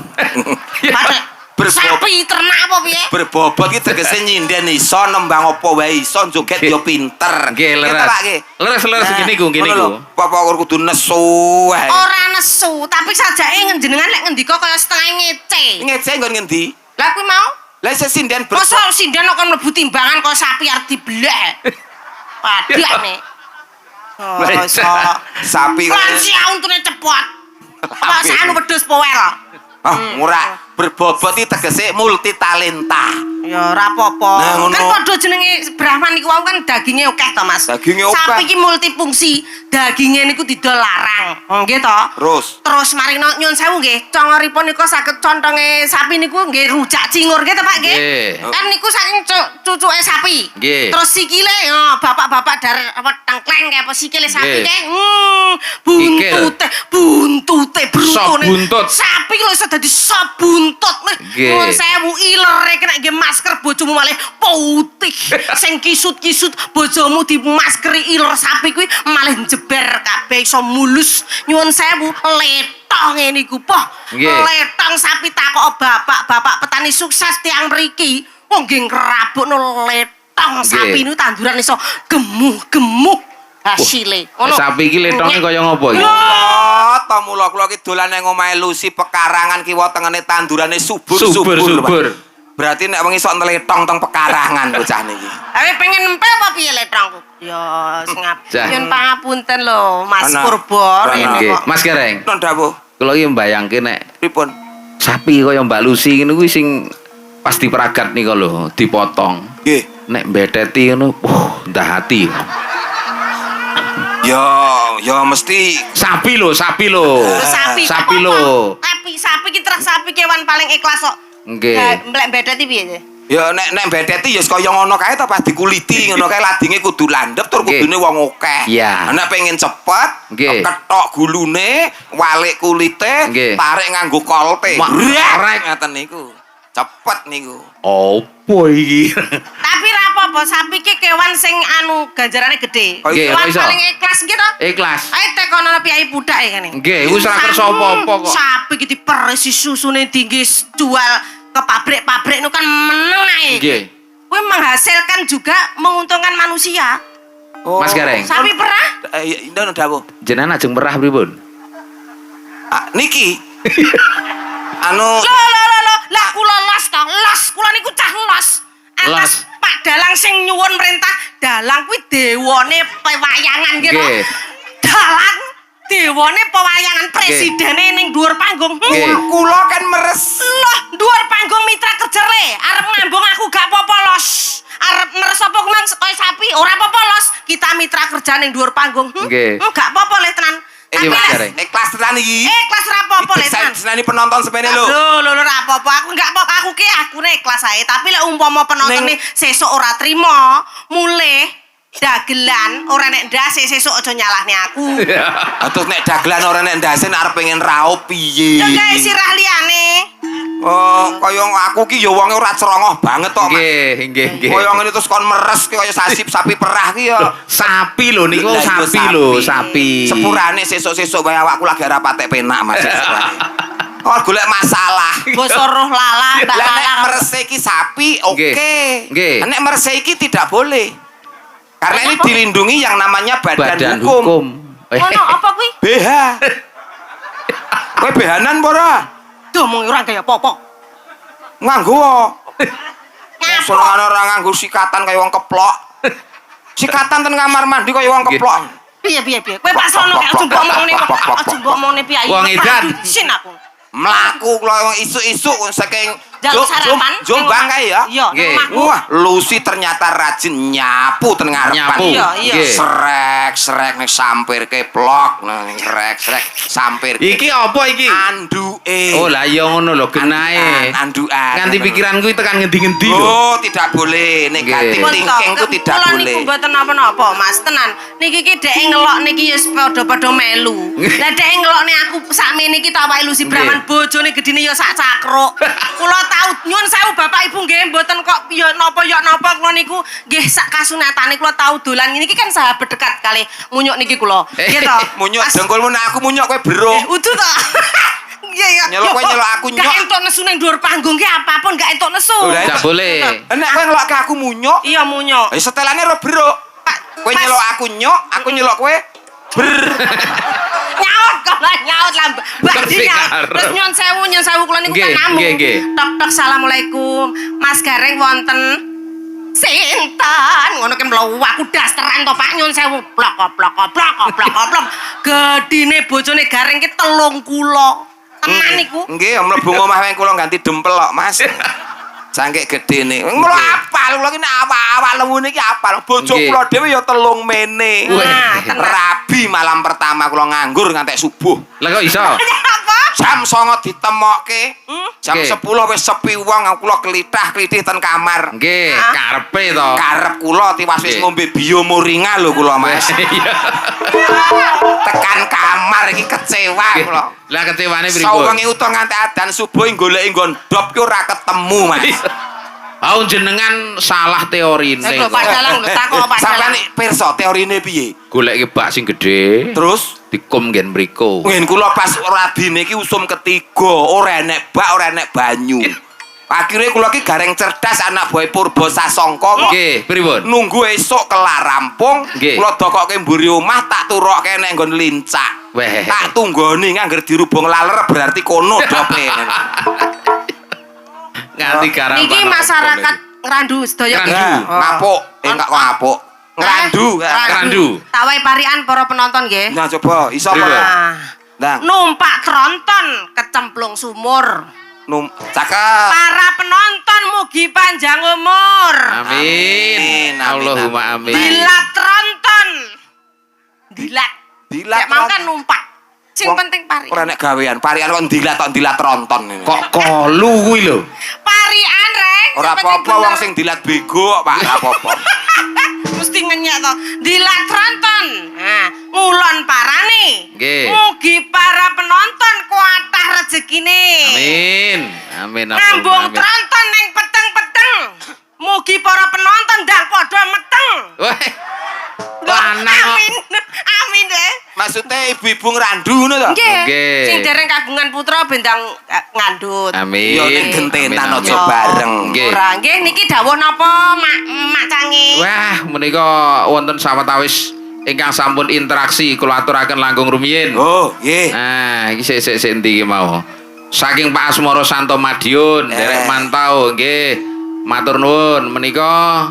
Padahal sapi ternak apa piye? Berbobot ki tegese nyinden iso nembang apa wae iso joget yo pinter. Nggih, leres. Leres gini ku. Apa kudu nesu wae. Ora nesu, tapi sajake njenengan lek ngendika kaya setengah ngece. Ngece nggon ngendi? Lah kuwi mau Lah sesinden masa sinden kok mlebu timbangan kok sapi arep diblek. Padane. Oh, iso. sapi Lan si untune cepot. Apa sanu wedhus powel. Ah, murah. Berbobot iki tegese multi talenta. Ya ora apa-apa. Nah, ngono. Kan padha jenenge Brahman iku wau kan daginge akeh to, Mas. Daginge akeh. Sapi iki multifungsi. Daginge niku didol larang. Nggih to? Terus mari nyun sewu nggih, congoripun niku saged contonge sapi niku nggih rujak cingur nggih to, Pak nggih. Nggih. Kan niku saking cucuke sapi. Nggih. Terus sikile bapak-bapak dar apa tengkleng kayak apa sikile sapi Nggih. kayak buntute Sop brutone. buntut. Sapi lho iso dadi sop buntut. Nggih. Nyun sewu ilere kena nggih masker bojomu malih putih. Sing kisut-kisut bojomu di maskeri iler sapi kuwi malih jeber kabeh iso mulus. Nyuwun sewu letong niku poh. Nggih. Letong sapi takok bapak petani sukses tiang mriki. Wong nggih ngrabukno letong sapi niku tanduran iso gemuh-gemuh hasile. Sapi iki letonge kaya ngopo iki? Oh, to mula kula ki dolan nang omahe Lucy pekarangan kiwa tengene tandurane subur-subur. Subur. Berarti nek wengi sok nteletong teng pekarangan bocah niki. Awe pengen empe apa piye letongku? Ya ngap. Jah. Nyun pangapunten lho, Mas Ana. Purba. Ana. Rene Nggih. kok. Mas Gereng, Non dawuh. kula iki mbayangke nek Pripun? sapi kaya Mbak Lucy ngene kuwi sing pas diperagat nika lho, dipotong. Nggih. Nek mbeteti ngono, ndah hati. Ya mesti Sapi lho. Sapi. Sapi apa-apa. lho. Tapi sapi ki trek sapi kewan paling ikhlas kok. Nggih. Mlek bedeti piye? ya nek mbedeti ya kaya ngono kae ta pas dikuliti ngono kae ladinge kudu landhep tur Nggih. kudune wong akeh. Iya. Nek pengen cepet, Nggih. ketok gulune, walik kulite, Nggih. tarik nganggo kolte. Rek. Rek ngaten niku. Cepet niku. Opo iki? Tapi ra apa-apa, sapi ki kewan sing anu ganjarane gede. Oh, Nggih, Kewan apa iso? paling ikhlas ki to. Ikhlas. Ayo tekono piyai budake kene. Nggih, wis ora kersa apa-apa kok. Sapi ki diperisi susune tinggi jual ke pabrik-pabrik nu kan meneng ae. Nggih. Kuwi menghasilkan juga menguntungkan manusia. Oh. Mas Gareng. Sapi perah? Ndono dawuh. Jenengan ajeng merah pripun? Ah, niki. Anu Loh, lah kula los to, los. Kula niku cah los. Los. Atas Pak Dalang sing nyuwun perintah, Dalang kuwi dewane pewayangan gitu. Nggih. Dalang dewane pewayangan presidene ning dhuwur panggung. Nggih. kula kan meres. Loh, dhuwur panggung mitra kerja le. Arep ngambung aku gak apa-apa los. Arep meres apa nang kaya sapi, ora apa-apa los. Kita mitra kerja ning dhuwur panggung. Nggih. Gak apa-apa le tenan. Iki, Mas Gareng. Ikhlas tenan iki. Kelas ra apa-apa le tenan. Senani penonton sepene lho. Lho ra apa-apa. Aku enggak apa aku ki akune kelas ae, tapi lek umpama penonton Ning- nih sesuk ora trima, mulih dagelan ora nek ndase sesuk aja nyalahne aku. Terus nek dagelan ora nek ndase arep pengen raup piye? Ya gawe sirah liyane. Oh, kaya aku ki ya wonge ora cerongoh banget kok. Mas. Nggih. Kaya ngene terus kon meres ki kaya sasip sapi perah ki ya. Sapi lho niku Lah, iya, sapi lho, sapi. Sepurane sesuk-sesuk wae awakku lagi ora patek penak Mas. Oh, golek masalah. Basa roh lala, tak Lah nek lala. merese iki sapi oke. Nggih. Nek merese iki tidak boleh. Karena ini dilindungi yang namanya badan, Badan hukum. Ngono apa kuwi? BH. Kowe behanan apa ora? Duh mung ora kaya apa-apa. Nganggo. Ngapa? Senengane ora nganggo sikatan kaya wong keplok. Sikatan ten kamar mandi kaya wong Nggih. keplok. Piye. Kowe pas sono kaya aja mbok omongne kok. Aja mbok omongne piyai. Wong edan. Sin aku. Mlaku kula isuk-isuk saking Jaluk sarapan. Jombang kae ya. Iya, Nggih. omahku. Wah, Lucy ternyata rajin nyapu ten ngarepan. Nyapu. Iya. Nggih. Srek nek sampir ke plok, nek srek sampir. Iki apa iki? Anduke. Oh lah iya ngono lho genahe. Andukan. Nganti pikiran kuwi tekan ngendi-ngendi lho. Oh, tidak boleh. Negatif Nggih. thinking itu tidak Kula boleh. niku mboten napa-napa, Mas. Tenan. Niki ki dhek ngelok niki ya padha-padha melu. Lah dhek ngelokne aku sakmene iki tak wae Lucy Brahman bojone gedine ya sak cakruk. Kula tau nyuwun sewu Bapak Ibu nggih mboten kok ya napa kula niku nggih sak kasunatane kula tau dolan ngene iki kan sahabat dekat kali munyuk niki kula. Nggih to. Munyuk Pas- dengkulmu nek aku munyuk kowe bro. Udu to. Iya ya. Nyelok kowe nyelok aku nyok. Gak entuk nesu ning dhuwur panggung ki apapun gak entuk nesu. Udah, Enggak boleh. Nek kowe ngelokke aku munyuk, Iya munyuk. ya setelane ro bro. Kowe Mas- nyelok aku nyok, aku nyelok kowe ber. Nyaut kok lah nyaut lah badi Tapi nyaut. karep. Terus nyun sewu kula niku kan Nggih, namung. nggih. Tok assalamualaikum. Mas Gareng wonten sinten ngono ki mlewu aku dasteran to Pak nyun sewu plok. Gedine bojone Gareng ki 30. Tenan iku. Nggih, mlebu omah wae kula ganti dempel kok, Mas. Cangkek gedene. Mula apal kula iki nek awak-awak lemu niki apal. Bojo Nggih. kula dhewe ya telung mene. Wah, Rabi malam pertama kula nganggur ngantek subuh. Lah kok iso? Apa? Jam 09.00 ditemokke. Jam Nggih. 10 wis sepi wong kula klithah-klithih ten kamar. Nggih, karepe to. Karep kula tiwas wis Nggih. ngombe biomoringa lho kula, Mas. Iya. Tekan kamar iki kecewa kula. Lah kecewane Sawengi pripun? utuh nganti adan subuh goleki nggon ndop ki ora ketemu, Mas. Oh jenengan salah teorine. Lho Pak Dalang lho takok Pak Sampeyan Dalang. pirsa teorine piye? Goleki bak sing gedhe. Terus Dikum nggen mriku. ngene kula pas radine iki usum ketiga, ora enek bak, ora enek banyu. Akhirnya kula ki gareng cerdas anak buah Purba Sasongko kok. Nggih, pripun? Nunggu esuk kelar rampung, Nggih. kula dokokke mburi omah tak turokke nek nggon lincak. Weh. Tak tunggoni ngangger dirubung laler berarti kono dope. Nganti garampan. Iki masyarakat Ngrandu sedaya. Ngrandu. Nah, ngapuk, enggak kok ngapuk. Ngrandu. Ngrandu. Tawai parian para penonton nggih. Nah coba iso Pripun? apa? Nah, Nah, numpak tronton kecemplung sumur. cakep. Para penonton mugi panjang umur. Amin. Amin, Allahumma amin. amin. Dilat tronton. Dilat. Dilat Nek mangkan tronton. numpak. Sing Wong, penting pari. Ora nek gawean, parian kok dilat ronton ini. Kok kolu kuwi lho. Parian rek. Ora sing penting apa-apa wong bener. sing dilat bego kok, Pak, ora apa-apa. Mesti ngenyek to. Dilat tronton. Nah, ngulon parane. Nggih. Mugi para penonton kuatah rezekine. Amin. Amin. Ngambung tronton ning peteng-peteng. Mugi para penonton ndang padha meteng. Wah. Lanang. Amin. Amin deh. Maksudnya ibu-ibu ngrandu ngono to? Nggih. Nggih. Sing dereng kagungan putra bendang ngandut. Amin. Yo ning gentenan Amin, aja amin. bareng. Nggih. Ora nggih niki dawuh napa Mak Cangi? Wah, menika wonten sawetawis ingkang sampun interaksi kula aturaken langkung rumiyin. Oh, nggih. Nah, iki sik endi iki mau. Saking Pak Asmara Santo Madiun, derek mantau nggih. Matur nuwun menika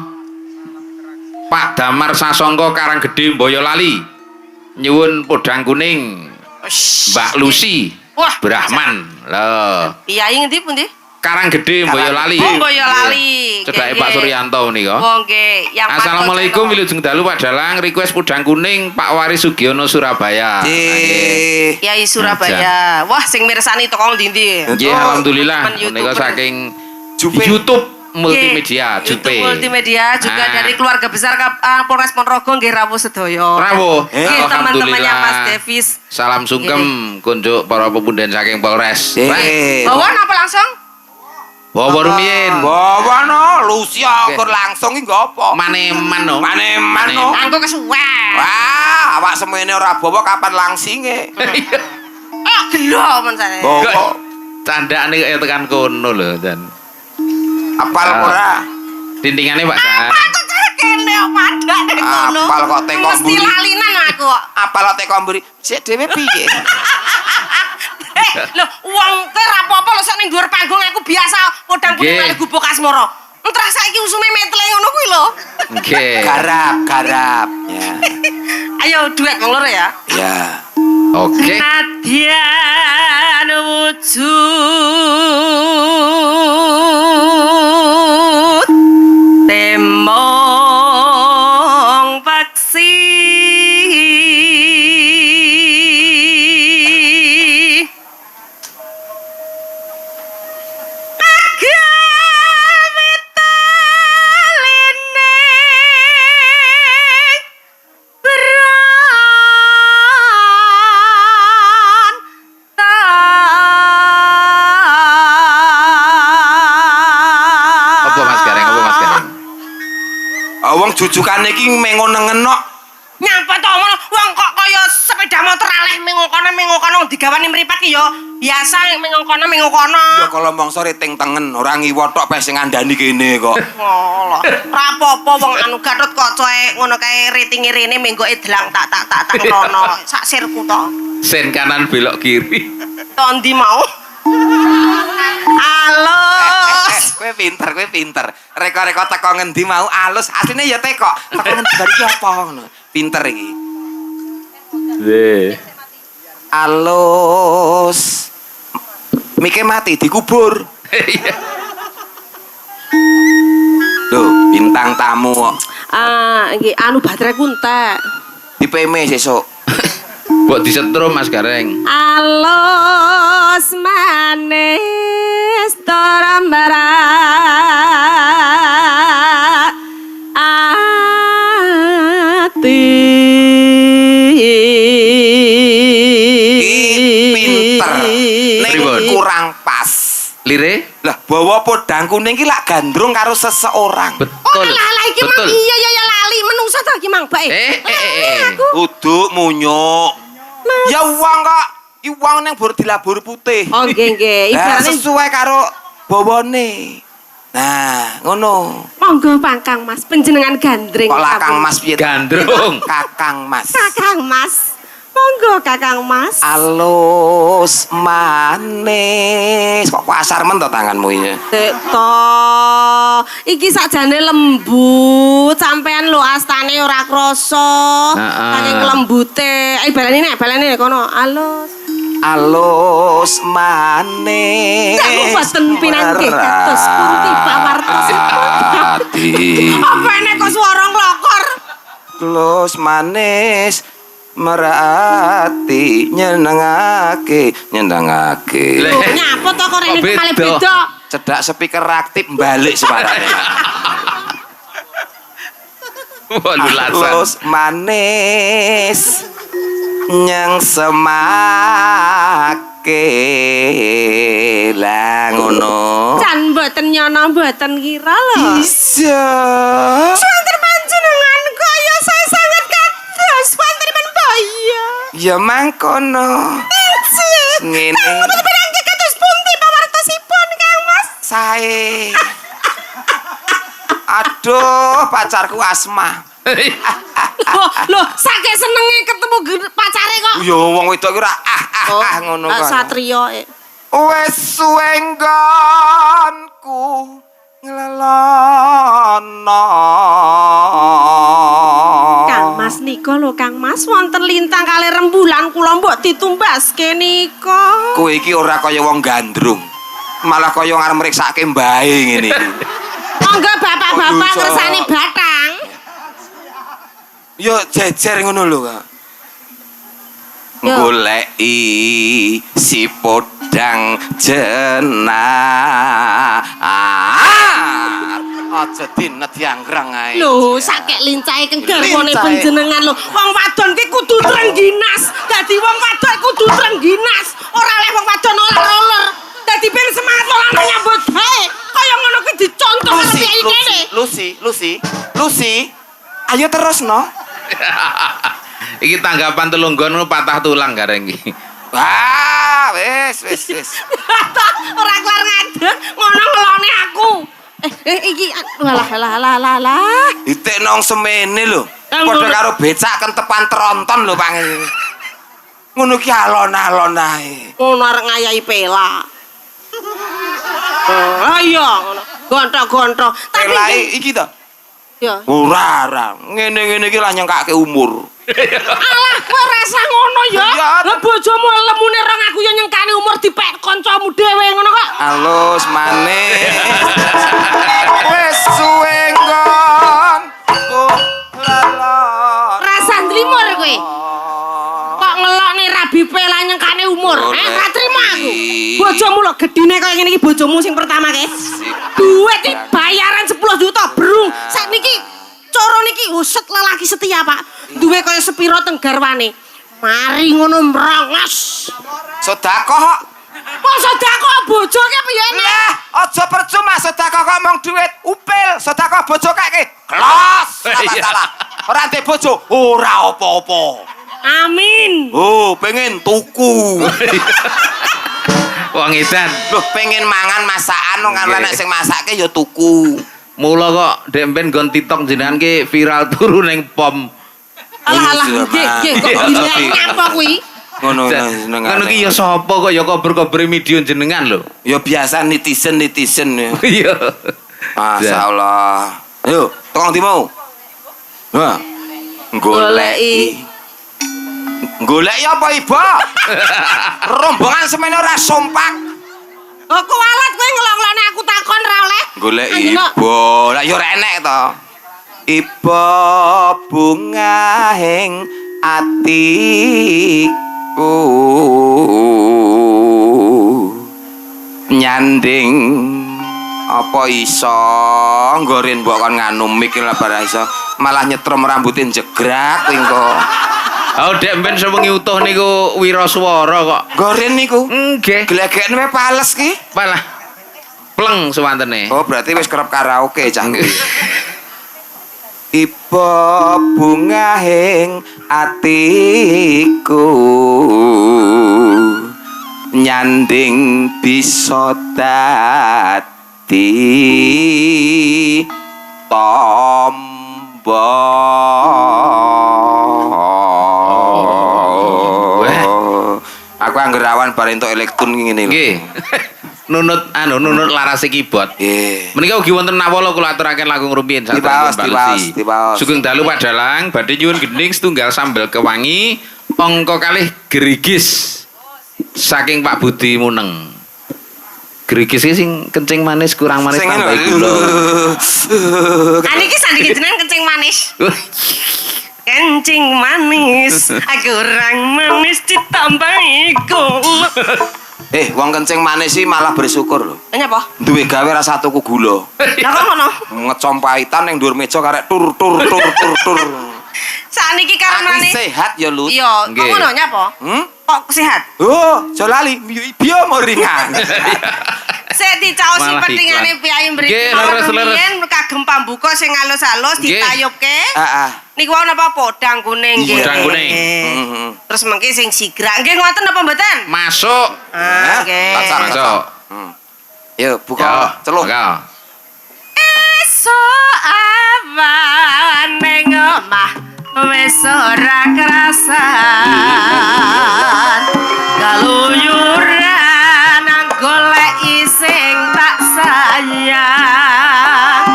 Pak Damar Sasongko Karanggedhe Boyolali. Nyuwun podang kuning Mbak Lucy Wah, Brahman. Lho, Piyai ngendi pundi? Karanggedhe Boyolali. Oh, Boyolali. Cedhake Nggih, Pak nggih. Suryanto menika. Oh nggih, yang Assalamualaikum wilujeng dalu Pak Dalang, request podang kuning Pak Waris Sugiono Surabaya. Nggih. Kiai Surabaya. Wah, sing mirsani toko ndi-ndi? Nggih, Oh, alhamdulillah men menika YouTuber. saking Jupe. YouTube multimedia, YouTube Jupe. multimedia juga Ah. dari keluarga besar Polres Ponorogo nggih rawuh sedaya. Rawuh. Nggih, teman-temannya Mas Devis. Salam sungkem kunjuk para pemunden saking Polres. Wah, Bawa napa langsung? bawa rumiyin. Bawa no, Lucia kur langsung iki nggo apa? Maneman no. Maneman no. Anggo kesuwen. Wah, awak semene ora bawa kapan langsinge. Oh, gelo men saya. Bawa. Candakane kaya tekan kono lho, Dan. Apal Ah. ora? Dindingane Pak Dan. Apa tuh kene pada nek kono? Apal kok teko Mesti mburi. lalinan aku kok. Apal kok teko mburi. Sik dhewe piye? Lho, wong ke rapopo lho sak ning dhuwur panggung aku biasa podang kuning Nggih. kali gubuk Asmara. Entrah saiki usume metle ngono kuwi lho. Nggih. Garap. Ya. Ayo duet wong loro ya. Ya. Oke. Nadyan wujud temong paksi agawe taline Apa Mas Gareng? Apa Mas Gareng? Wong jujukane iki mengonengenok. Nyapa to ngono wong kok kaya sepeda motor aleh mengokono digawani mripat ki ya biasa mengokono Ya kalau mongso rating tengen, ora ngiwotok bae sing ngandani kene kok. ngono rapopo wong anu Gatot Kaca ngono kae ratinge rene menggoke delang tak ngono sak sirku to Sen kanan belok kiri. to ndi mau alus Kowe pinter. Reko-reko teko ngendi mau alus, asline ya teko. Teko ngendi bari iki apa ngono. Pinter iki. Nggih. Alus. Mike mati dikubur. Iya. Loh, bintang tamu kok. Iki anu baterai kuntek. Di PM sesuk. Mbok disetrum Mas Gareng. Alus manis torambara ati Pinter. Ning Pripun? kurang pas. Lire? Lah, bawa podang kuning ki lak gandrung karo seseorang. Oh Betul. alah iki mang Betul. iya ya lali menungsa ta iki mang bae. Aku Uduk munyuk. Ya uang kok. Iwang nang bur dilabur putih. oh nggih Lah, ibarane sesuai karo bawane. Nah, ngono. monggo Pangkang Mas panjenengan gandring. Kok lakang Mas piye? Gandrung. Kakang Mas. Kakang Mas. Monggo Kakang Mas. Alus manis. Kok kasar men to tanganmu iki? Dek to. Iki sakjane lembut, sampean lho astane ora krasa. Heeh. Saking lembute. Ayo balane kono. Alus. Alus manis. Kamu boten pinanggih kados pundi pawartosipun. Hati. Apa nek kok swara nglokor? Alus manis. Merati nyenengake. Le. Loh, nyapa to kok rene Kok beda? kali beda. Cedak speaker aktif balik separane. Wah, lulasan. Alus manis nyang semake lah ngono. Jan mboten nyono mboten kira lho. Bisa. Wonten panjenengan kaya saya sangat kados wonten menbaya. Ya mangkono. Ngene. Mboten pinanggih kados pundi pawartosipun Kang Mas? Sae. Aduh, pacarku Asma. Loh, saking senenge ketemu pacare kok. Ya wong wedok ki ora ngono kok. Satrio. Wes suwe nggonku nglelono. Kang Mas nika lho Kang Mas wonten lintang kali rembulan kula mbok ditumbaske nika. Kowe iki ora kaya wong gandrung. Malah kaya arep mriksake mbahe ngene iki. Monggo bapak-bapak Aduh, ngersani batang. Yo jejer ngono lho, Kak. Yo. Goleki si podang jenar. Aja dinet dianggrang ae. Lho, sakek lincahe kenggarwane Lincahe. panjenengan lho. Wong wadon ki kudu trengginas. Dadi wong wadon kudu trengginas. Ora oleh wong wadon oler-oler. Dadi ben semangat lanang nyambut gawe. Kaya ngono ki dicontoh karo piye kene. Lucy. Ayo terus no. Iki tanggapan telunggon patah tulang Gareng iki. Wah, wis. Ora kelar ngadeg ngono ngelone aku. Iki lah. Ditek nang semene lho. Kang Padha ngono. karo becak kentepan tronton lho pangen. Ngono ki alon-alon ae. Ngono arek ngayahi pela. Ayo ngono. Gontok-gontok. Tapi Pelai iki to. ya. Ora. Ngene-ngene iki lah nyengkake umur. Alah, kowe rasa ngono ya. Ya. Lah bojomu lemune rong aku ya nyengkani umur dipek kancamu dhewe ngono kok. Alus manis. Wes suwe nggon. Lalon. Rasa ndlimur kowe. Kok ngelokne rabi pela nyengkane umur. Ora trimo aku. Bojomu lho gedine kaya ngene iki bojomu sing pertama ke. Duit iki bayaran 10 juta, Brung. Sakniki coro niki uset lelaki setia, Pak. Duwe kaya sepiro tenggarwane. Mari ngono mrongos. Sedekah kok. Kok sedekah bojoke piye? Lah, aja percuma sedekah kok mong duit upil, sedekah bojo kake. Klos. Salah. Ora ndek bojo, ora apa-apa. Amin. Oh, pengen tuku. Wong edan. Loh, pengen mangan masakan wong Nggih. nek sing masake ya tuku. Mula kok dek mben nggon TikTok jenengan ki viral turu ning pom. Alah, Iya, nggih, kok Mas. dinaik nyapa kuwi? Ngono Ngono ki ya sapa kok ya kober-kober video jenengan lho. ya biasa netizen ya. Iya. Masyaallah. Ayo, tolong ndi mau? Nah. Goleki. Goleki apa, Ibu? Rombongan semene ora sompak. Oh, kualat kowe ngelok-ngelokne aku takon ra oleh. Golek Anjena. iba. Lah ya ora enek to. Iba bungahing atiku nyanding apa iso nggoren mbok kon nganu mik lah bar iso malah nyetrum rambutin jegrak kuwi engko. Oh, dek mben sewengi utuh niku wiraswara kok. Goren niku. Nggih. Glegeken wae pales ki. Malah pleng suwantene. Oh, berarti wis kerep karaoke cah kuwi. Iba bungahing atiku nyanding bisa dadi tombo. Aku anggerawan bar entuk elektron ngene lho. Nggih. Nunut larase keyboard. Nggih. Menika ugi wonten nawala kula aturaken langkung rumiyin Dipaos. Sugeng dalu Padalang badhe nyuwun gending setunggal sambel kewangi angka kalih gerigis saking Pak Budi Muneng. Gerigis iki sing kencing manis kurang manis tambah gula. Aniki sandiki jenengan kencing manis. Kencing manis, kurang manis ditambahi gula. Wong kencing manis sih malah bersyukur lho. Nyapa? Duwe gawe ra satuku gula. Lah kok ngono? Ngecom pahitan ning dhuwur meja karek tur. Sakniki karemane. Aku sehat ya, Lut. Iya, kok Nggih. ngono nyapa? Kok sehat? Oh, aja lali bio moringan. Sik dicaosi Malah pentingane iklan. piyai mriki. Nggih, leres. Yen kagem pambuka sing alus-alus Nggih. ditayubke. Heeh. Niku ana apa podang kuning nggih. Podang kuning. Terus mengki sing sigrak. Nggih ngoten apa mboten? Masuk. Ah, nggih. Masuk. Yo, buka celuk. Buka. Esuk awan ning omah wis ora krasan. Galuyuran goleki sing tak sayang.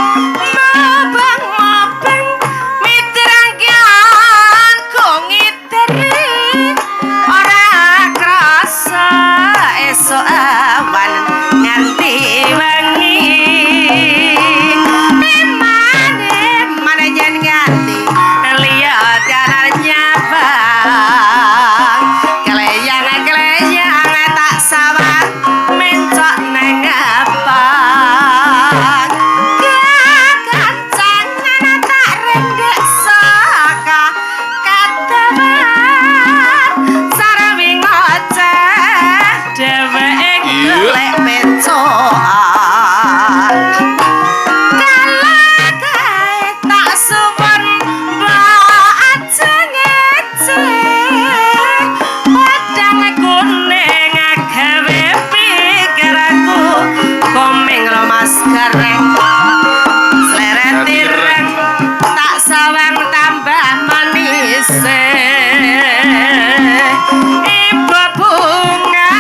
Mabang-mabang mitrangkan kok ngiteri ora krasa esuk awan nganti wengi. Mana jan nganti lihat jalan nyabang. Keleyang tak sawang mencok neng abang. Kekancanan tak rendek saka kataman. Sarawi ngoceh dheweke golek pecokan. Tak suwun mbok ajeng-ajeng padang kuning gawe pikiranku komeng lomas gareng sleret tireng tak sawang tambah manis ibu bunga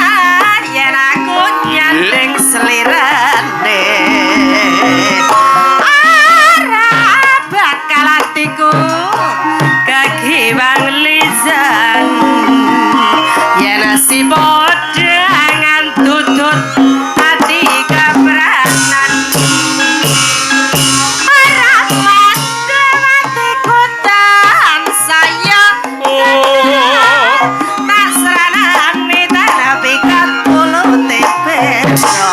yen aku nyandeng selirane bakal hatiku kegiwang lisan ya nasi bodangan tutut hati keberatan rapat hatiku tan saya tak seranami tapi kapulu tepeso.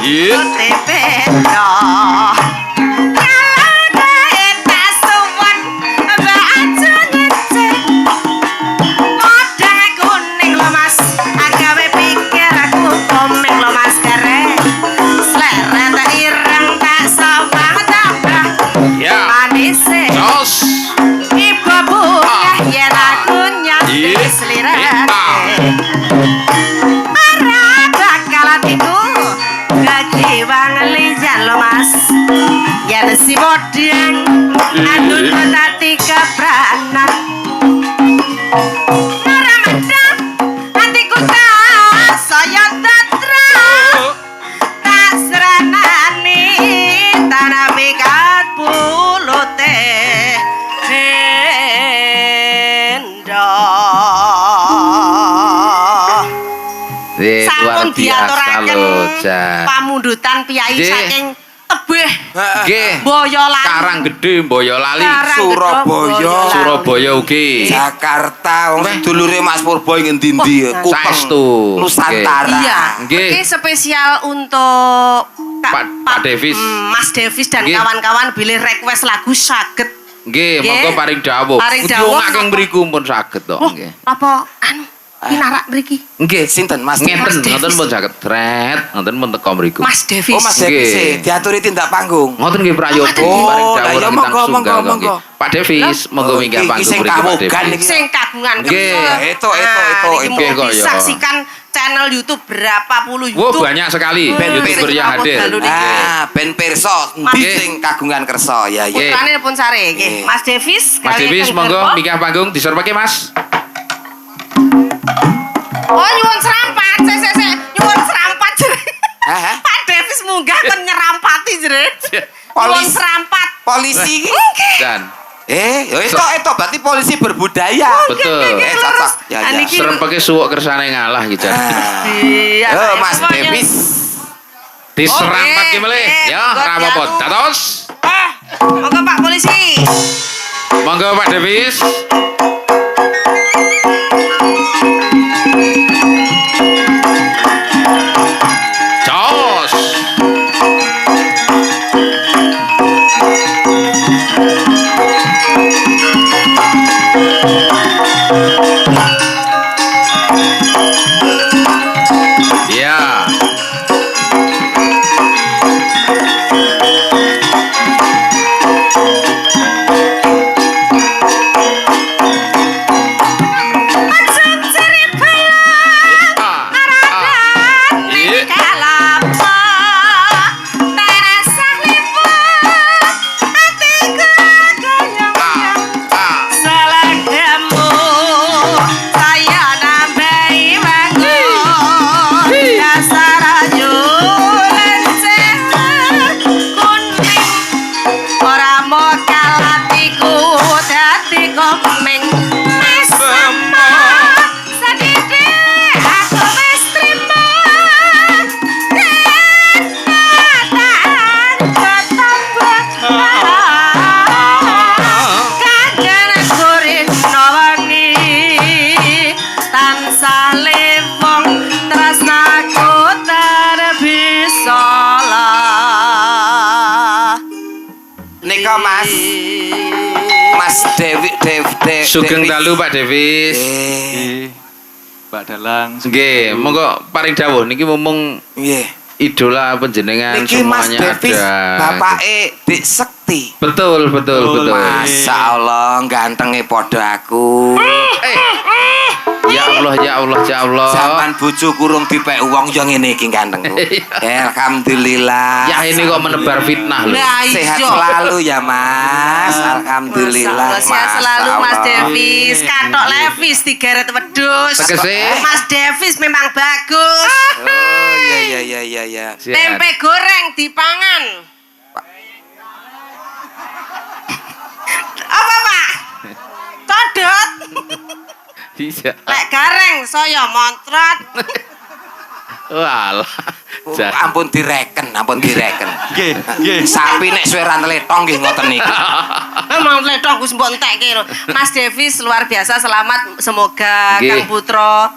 Iya. Tependo. Ya. Jos. Si modang adun tati kebranan Ramadan hatiku tak saya tatra tak seranani tanah mikat pulute hendo sampun diaturaken pamundutan piyai saking tebih Nggih. Boyolali Karanggede, Boyolali, Surabaya ugi. Jakarta wong sedulure Mas Purbo ing endi-endi Saestu. Nusantara. Iya. Nggih. Ini spesial untuk Pak Davis. Mas Davis dan Nggih. kawan-kawan bilih request lagu saged. Nggih, Nggih. monggo paring dawuh. Paring dawuh. Ngakeng mriku pun saged to, Oh, nggih. apa anu pinarak mriki? Nggih, Sinten Mas ngeten Davis? ngoten pun saged tret, ngoten pun teko mriku. Mas Davis. Oh Mas Davis Nggih. diaturi tindak panggung. Ngoten nggih prayoga Oh, paring lah dawuh ya ingkang monggo, sunggal monggo, nggih. monggo. Pak Davis, monggo minggah iki panggung sing mriki Pak kawogan Davis. iki. Sing kagungan Nggih, itu. Niki Nggih, mau kok ya. disaksikan channel YouTube berapa puluh Wow, YouTube. banyak sekali Ben YouTuber sing yang hadir. dalu niki. Ah, ben pirsa endi Nggih. sing kagungan kersa ya ya. Nggih. Putrane pun sare nggih. Nggih. Mas Davis. Mas kalian Davis, Kang monggo Gerbo. minggah panggung diserpake Mas. Oh nyuwun serampat, se nyuwun serampat jere. Hah? Pak Davis munggah kon nyerampati jere. Nyuwun serampat. Polisi. Dan Itu berarti polisi berbudaya. betul. Cocok. Ya ya. Aniki- Serempake suwuk kersane ngalah gitu. Ah. Iya. Oh, Mas pokoknya- Davis. Diserampat ki melih Oke, ya, monggo ora apa-apa. dianu. Dados. Monggo Pak Polisi. Monggo Pak Davis. Jos. Ya. Ajen ciri kaya Iya. kalapa terasa lipo hatiku goyang-goyang selagamu saya nambahi bangun dasar ayu lenceh kuning ora modal hatiku dadi komeng mesama sadide aku wis trimo kenyataan ketambah kangen kurin nawangi tansah lewong tresnaku terbisalah Nika Mas Devi Sugeng dalu Pak Davis. Pak Dalang. Nggih, monggo paring dawuh niki mumpung Nggih. idola panjenengan Niki Mas semuanya Davis ada. bapake Dik Sekti. Betul, betul, betul. Masya Allah gantenge padha aku. Ya Allah, ya Allah, ya Allah. Zaman bojo kurung dipek wong yo ngene iki gantengku. Alhamdulillah. Ya ini kok menebar fitnah loh. Lah Sehat iya. selalu ya Mas. Alhamdulillah. Sehat selalu Mas Masya Allah. Davis. Katok Levis digeret wedhus. Tegese? Mas Davis memang bagus. Oh iya. Sian. Tempe goreng dipangan. Apa Pak? Codot. Iya. Lek gareng saya montrot. Walah. Jah. Ampun direken. Nggih, nggih. Sapi nek suwe ra nletong nggih ngoten niku. Emang letok Gus mbok entekke lho. Mas Davis luar biasa selamat semoga Nggih. Kang Putra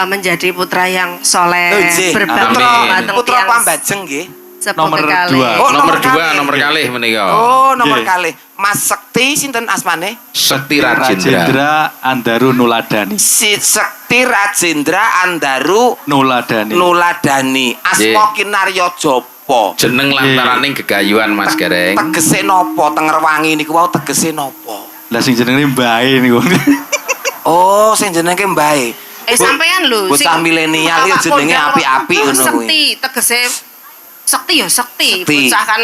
menjadi putra yang soleh, Oh, nggih. berbakti Amin. marang Putra tiyang pambajeng nggih. sepuh Nomor kekali. dua. Oh, nomor nomor 2 nomor kalih menika. Oh, nomor Nggih. kalih. Mas Sekti sinten asmane? Sekti Rajendra. Rajendra Andaru Nuladani. Si Sekti Rajendra Andaru Nuladani. Nuladani. Asma Nggih. Kinarya Japa. Jeneng lantaraning gegayuhan Mas Gareng. Tegese napa Tengerwangi niku wau tegese napa? Lah sing jenenge Mbae niku. Oh, sing jenenge Mbae. Sampean lho Bocah milenial iki jenenge api-api ngono kuwi. Sekti tegese sekti ya sekti. Sekti. Bocah kan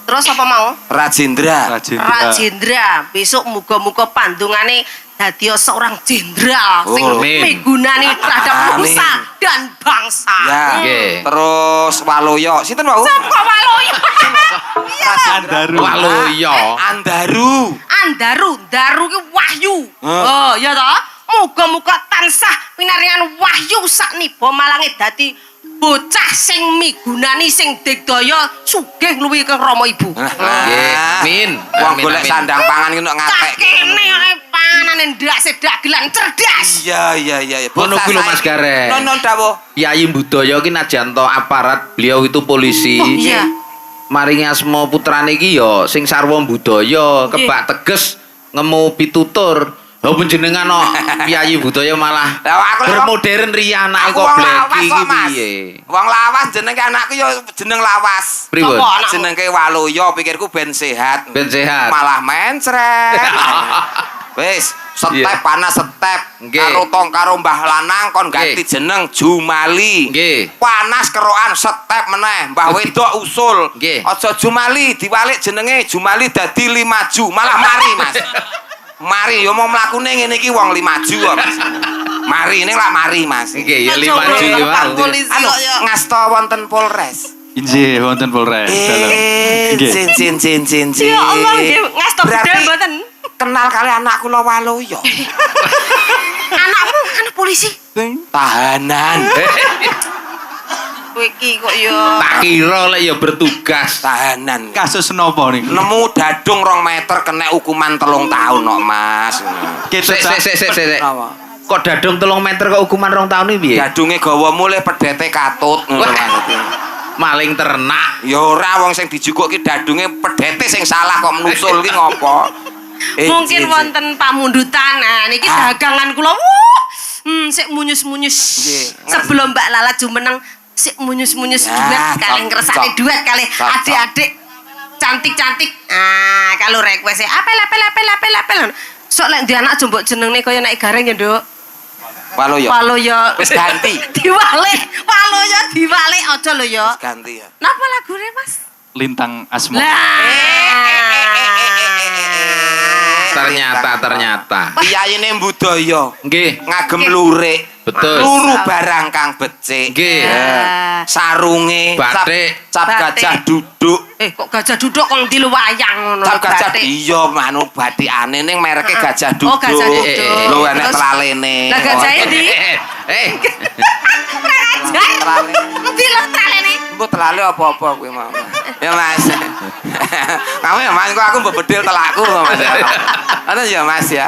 Terus apa mau? Rajendra. Rajendra. Besok muga-muga pandungane dadi seorang jenderal sing Oh, amin. migunani terhadap Amin. bangsa dan bangsa. Ya. Nggih. Terus Waloyo. Sinten wau? Kok waloyo? Andaru. Waloyo. Andaru. Andaru, daru ki wahyu. Heh. Oh, ya toh? Muga-muga tansah pinaringan wahyu sakniba malange dadi bocah sing migunani sing digdaya sugih luwih ke Rama Ibu. Nggih, amin. Wong Amin, golek amin. sandang pangan ki nek Cah ngatek. kene ae panane ndak sedagelan cerdas. Iya. Ngono kuwi lho, Mas Gareng. Non dawuh. Yayi Budaya ki najanto aparat, beliau itu polisi. Oh, iya. Maringi asma putrane iki ya sing sarwa budaya, kebak teges ngemu pitutur. Lha panjenengan no Yayi Budaya malah Lah aku lek bermodern riya anake aku kok wong lawas bleki kok, iki Mas. piye? Wong lawas jenenge anakku ya jeneng lawas. Pripun? Apa anakmu? Jenenge Waloyo pikirku ben sehat. Ben sehat. Malah mencret. Wis, Iya. step panas step. Nggih. Karo tong karo Mbah Lanang kon ganti Nggih. jeneng Jumali. Nggih. Panas kerokan step meneh. Mbah wedok usul. Nggih. Aja Jumali diwalik jenenge Jumali dadi Limaju. Malah mari, Mas. Mari yo mau mlakune ngene iki wong Limaju kok, Mas. Mari ning lak mari, Mas. Nggih, ya Aja 5 urip juta Pak mau. polisi Anu, kok ya. ngasta wonten Polres. Injih wonten Polres. Nggih. Cin. Ya Allah nggih ngasta gede Berarti mboten. kenal kali anakku lo Waloyo. Anakmu anak polisi. Tahanan. Kowe iki kok ya. Tak kira lek ya bertugas. Tahanan. Kasus napa niku? Nemu dadung 2 meter kena hukuman 3 tahun kok, Mas. Sik. Apa? Kok dadung 3 meter kok hukuman 2 tahun iki piye? Dadunge gawa mulih pedete katut ngono maksudnya. Maling ternak. Ya ora wong sing dijukuk ki dadunge pedete sing salah kok menusul ki ngopo? Mungkin Cin. wonten pamundutan. Nah, niki Ah. dagangan kula. Sik munyus-munyus. Nggih. Sebelum Mbak Lala jumeneng sik munyus-munyus Ya, duet kali cocok. ngresake duet kali Cocok. adik-adik cantik-cantik. Ah, kalau request apel. Sok lek ndi anak jombok jenenge kaya nek Gareng ya, Nduk. Waloyo. Waloyo. Wis ganti. Diwalik. Waloyo diwalik aja lho ya. Ganti ya. Napa lagune, Mas? Lintang Asma. Ternyata. Piyayine budaya Nggih. ngagem lurik. Betul. Luru barang kang becik. Nggih. Ya. Sarunge Batik. cap Batik. gajah duduk. Kok gajah duduk kok ndi lu wayang ngono. Cap gajah batik. iya manu batikane ning mereke gajah duduk. Oh, gajah duduk. Lho enek Terus- telalene. Lah gajahe ndi? Trale. Endi lho tralene? Mbok telale apa-apa kuwi mau. Ya Mas. Kamu ya Mas, kok aku mbok bedil telakku Mas. Ada ya Mas ya.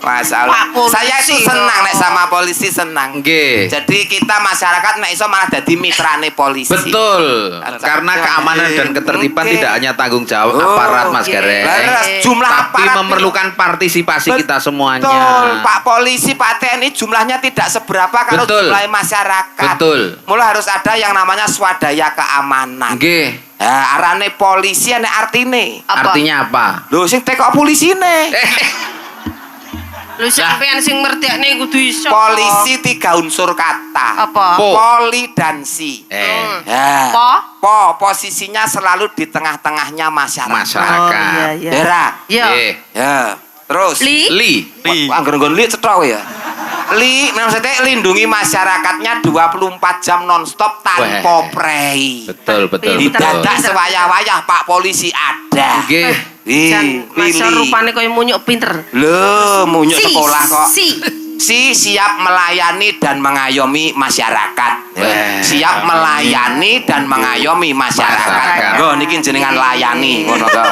Masalah. Pak polisi Saya itu senang nek sama polisi senang. Nggih. Jadi kita masyarakat nek iso malah dadi mitrane polisi. Betul. Karena keamanan dan ketertiban Oke. tidak hanya tanggung jawab Oh, aparat Mas oke. Gareng. Lah, jumlah Tapi aparat memerlukan partisipasi kita semuanya. Betul, Pak Polisi, Pak TNI jumlahnya tidak seberapa kalau Betul. jumlah masyarakat. Betul. Mulai harus ada yang namanya swadaya keamanan. Nggih. Nah, arane polisi ane artine. Apa? Artinya apa? Lho sing tekok polisine. Lu sampean sing merdekne kudu iso. Polisi 3 unsur kata. Apa? Po. Polidansi. Ya. Posisinya selalu di tengah-tengahnya masyarakat. Masyarakat. iya. Era. Iya. Nggih. Ya. Terus Li. Li. Angger nggon li cetha ya. Li maksudnya lindungi masyarakatnya 24 jam nonstop tanpa Wah. prei. Betul, betul, Di betul. dadak sewayah-wayah Pak Polisi ada. Nggih. Jan masa pilih. rupane kaya munyuk pinter. Lho, munyuk sekolah kok. Si. Siap melayani dan mengayomi masyarakat. Wah. Siap melayani dan mengayomi masyarakat. Masyarakat. Go niki jenengan layani ngono to.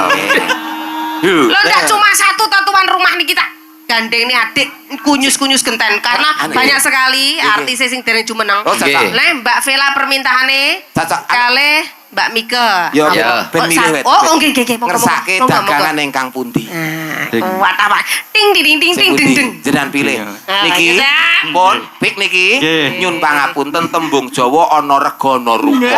Lo ndak cuma satu tuan rumah nih kita. gandeng nih adik kunyus-kunyus genten karena Anu, banyak iya. sekali Iya. artis sing dereng jumeneng. Oh, cocok. Lah Mbak Vela permintaane Cocok. kalih Mbak Mika. Yo, Ya. ben milih wet. Oh, nggih nggih monggo. Ngersake monggo, dagangan monggo. ingkang pundi. Kuat apa? Ting ting ting ting Sing ting pundi ting. jenengan pilih. Ah, Niki gitu. pun pik niki Nggih. nyun pangapunten tembung Jawa ana rega ana rupa.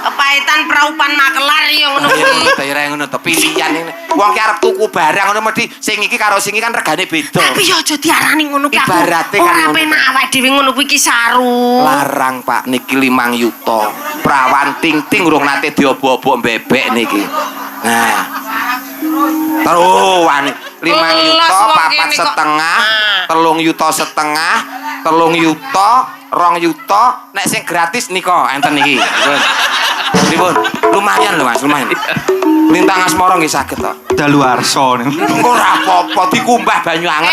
Kepahitan praupan makelar ya ngono Ya kuwi. daerah ngono to pilihan ini. Wong ki arep tuku barang ngono mesti sing iki karo sing iki kan regane beda. Tapi yo aja diarani ngono ki. Ibarate kan ora ngono. penak awake dhewe ngono kuwi ki saru. Larang Pak niki 5 yuta. Prawan ting-ting urung nate diobo-obo bebek niki. Nah. Terus wani 5 Welas yuta, wong 4 kene kok. setengah, Ah. 3 yuta setengah, 3 yuta, 2 yuta, nek sing gratis nika enten niki. Pripun? Lumayan lho Mas, lumayan. Lintang asmara nggih saged to. Daluarsa nih. Ora apa-apa dikumbah banyu anget.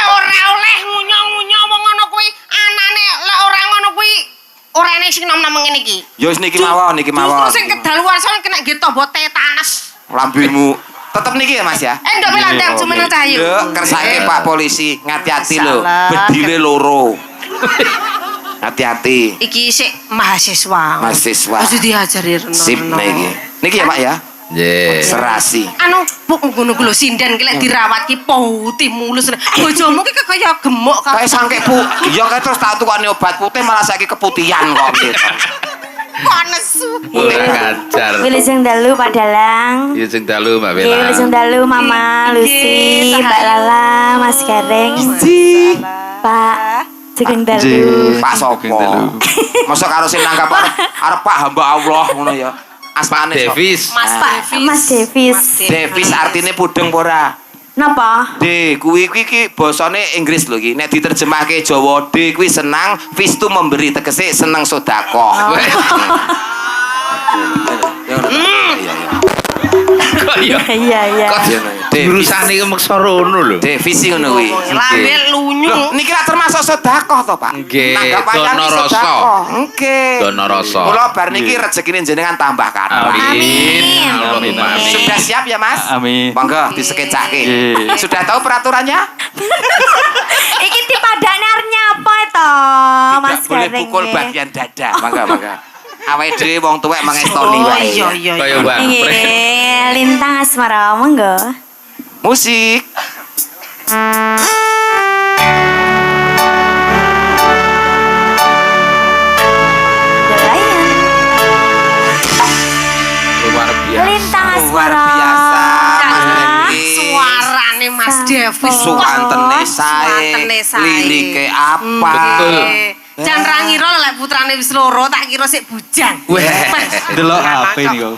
Ora oleh ngunyah-ngunyah wong ngono kuwi. Anane lek ora ngono kuwi ora enek sing nom-nom ngene iki. Ya wis niki mawon, niki mawon. Justru sing kedaluarsa kena nggih tombol tetanus. Lambemu tetep niki ya Mas ya. Ndok pilandang cuman cahayu. Nduk kersake Pak polisi, ngati-ati lho. Salah. Bedile loro. Hati-hati. Iki sik mahasiswa. Mahasiswa. Harus diajari reno. Sip niki. Niki ya Pak ya. Nggih. Serasi. Anu, buk ngono ku lho sinden ki lek dirawat ki putih mulus. Bojomu ki kaya gemuk Kayak sangke bu, ya kayak terus tak tukane obat putih malah saiki keputihan kok gitu. kok nesu. Ora ngajar. Wilujeng dalu Pak Dalang. Ya sing dalu Mbak Nggih, Bella. wilujeng dalu Mama Lucy, Mbak Lala, Mas Gareng. Pak Jegeng dalu. Pak sopo? Masa karo sing nanggap arep Pak hamba Allah ngono ya. Asmane sapa? Davis. Mas Davis. Mas Davis. Davis artine pudeng apa ora? Napa? D kuwi ki basane Inggris lho iki. Nek diterjemahke Jawa D kuwi senang, Fis tu memberi tegese seneng sedekah. Iya. Kok ya? Iya, iya. Kok Davis. urusane iki meksa rono lho. Davis sing ngono kuwi. Lambe lunyu. Loh, niki lah termasuk sedekah to, Pak? Nggih, Nanggap wayang dono iki rasa. sedekah. Nggih. Dono rasa. Kula bar niki rezekine jenengan tambah kathah. Amin. Amin. Amin. Sudah siap ya, Mas? Amin. Monggo disekecake. Nggih. Sudah tahu peraturannya? Iki dipadakne arep nyapa to, Mas Tidak boleh Gareng. pukul bagian dada. Monggo. Awake dhewe wong tuwek mangestoni Oh wae. iya. Kaya Mbak. Nggih, lintang asmara monggo. Musik. Delayan. Luar biasa. Lintang Luar asmara. biasa, Mas Devi. Suarane Mas Davis. Suwantene Suwantene sae. sae. Lirike apa? Betul. Jan ra ngira lek putrane wis loro tak kira sik bujang. Weh. Delok HP niku.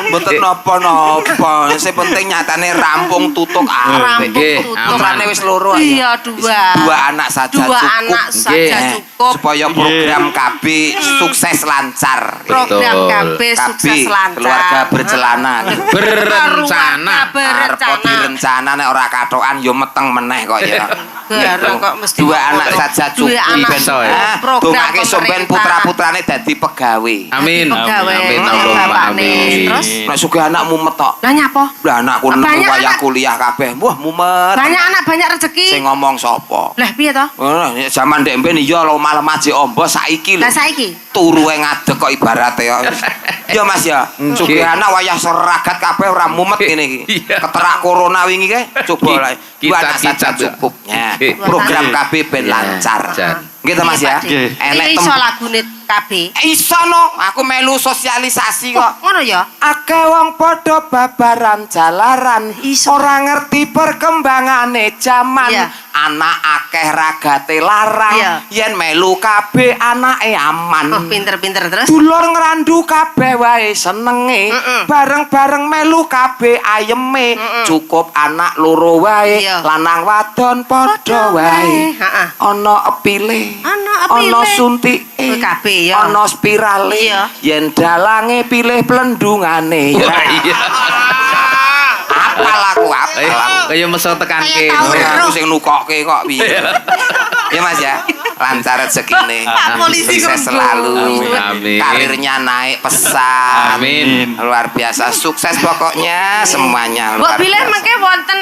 Mboten napa-napa. Sing penting nyatane rampung tutuk arep. Nggih, Putrane wis loro aja. Iya, dua. Dua anak saja Dua cukup. anak saja Nggih. cukup. Supaya program KB sukses lancar. Program Betul. KB sukses lancar. keluarga bercelana. Berencana. Arep direncana nek ora katokan yo meteng meneh kok ya. Bareng kok mesti Dua anak saja cukup. Dua anak Iso ya. program Dongake sampean pemerintah. putra-putrane dadi pegawe. Amin. Pegawai. Amin. Oh, Allahumma bapakne. amin. Terus? Nek sugih anakmu metok. Lah nyapa? Lah anakku Banyak wayah anak. kuliah kabeh. Wah mumet. Banyak anak banyak rezeki. Sing ngomong sapa? Lah piye to? Zaman ndek mben iya lo malam aja ombo saiki lho. Lah saiki Turu e ngadeg kok ibarate ya. Ya Mas ya. Sugih anak wayah seragat kabeh ora mumet ngene iki. Iya. Keterak corona wingi kae coba lah. Dua anak saja Kita. cukup. Ya. Oke. Program KB ben Iya, lancar. Jan. Nggih to Mas ya. Nggih. Enek iki iso lagune KB. Iso no, aku melu sosialisasi Kok kok. ngono ya? Akeh wong padha babaran jalaran, Iso. ora ngerti perkembangane jaman. Iya. Anak akeh ragate larang, Iya. yen melu kabeh anake Oh, aman. pinter-pinter terus. Dulur ngrandu kabeh wae senenge, bareng-bareng melu kabeh ayeme. Cukup anak loro wae, Iya. lanang wadon padha wae. Heeh. Ana epile, Ana epile. ana suntike, Oh, kabeh ya. ana spirale. Iya. Yen dalange pilih plendungane. Wah, iya. apal aku apal. Kaya meso tekan Kayak kene. tahu. Aku sing nukokke kok piye. Ya Mas ya. Lancar rezekine. Pak polisi Sukses kebo. selalu. Amin. Karirnya naik pesat. Amin. Luar biasa sukses pokoknya semuanya. Mbok luar bilih biasa. mengke wonten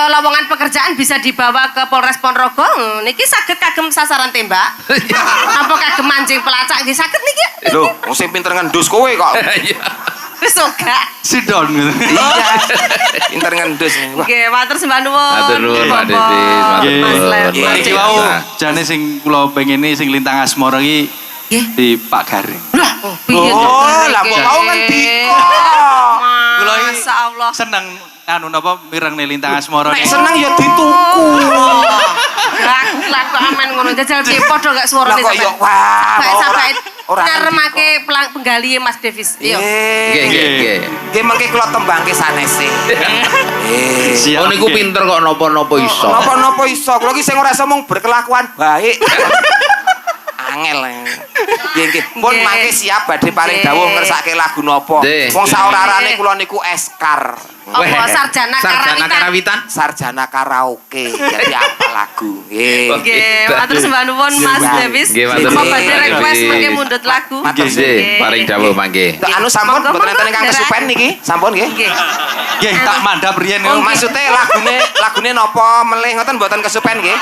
lowongan pekerjaan bisa dibawa ke Polres Ponorogo. Niki saged kagem sasaran tembak. Apa kagem mancing pelacak nggih saged niki? Lho, wong sing pinter ngendus kowe kok. Iya. Wis ora. Sidon gitu. Iya. Pinter ngendus. Wah, Nggih, matur sembah nuwun. Matur nuwun, Pak Bapak. Dede. Matur Nggih. Mas Lem. Nggih. Iki Iya. wau jane sing kula pengene sing lintang asmara iki Nggih. di Pak Garing. Lah, piye to? Oh, lah kok mau ngendika. Kula iki Masya Allah. seneng anu napa mirengne lintang asmara Nek niku. seneng ya dituku. Lah kok amen ngono jajal piye padha gak Lah suarane kok yo wah. Sampai ora ngaremake penggali Mas Davis. Yo. Nggih, nggih, nggih. Nggih mengke kula tembangke sanese. Siap, Oh niku nggih. pinter kok napa-napa iso. Napa-napa iso. Kula iki sing ora iso mung berkelakuan baik. Angel. Nggih nggih. Pun Nggih. mangke siap badhe paring Nggih. dawuh ngersake lagu napa. Nggih. Wong saorarane kula niku eskar. Apa sarjana karawitan? karawitan. Sarjana karaoke. Jadi apa lagu? Nggih. Nggih, matur sembah nuwun Mas Nggih, Davis. nggih, matur Apa nuwun. badhe request Nggih. mengke mundhut lagu? Matur Nggih, paring dawuh mangke. Anu sampun Monggo, mboten enten monggo, ingkang Dera. kesupen niki. Sampun nggih. Nggih. Nggih, tak mandhap riyen Oh, niku. maksudnya lagune napa melih ngoten mboten kesupen nggih?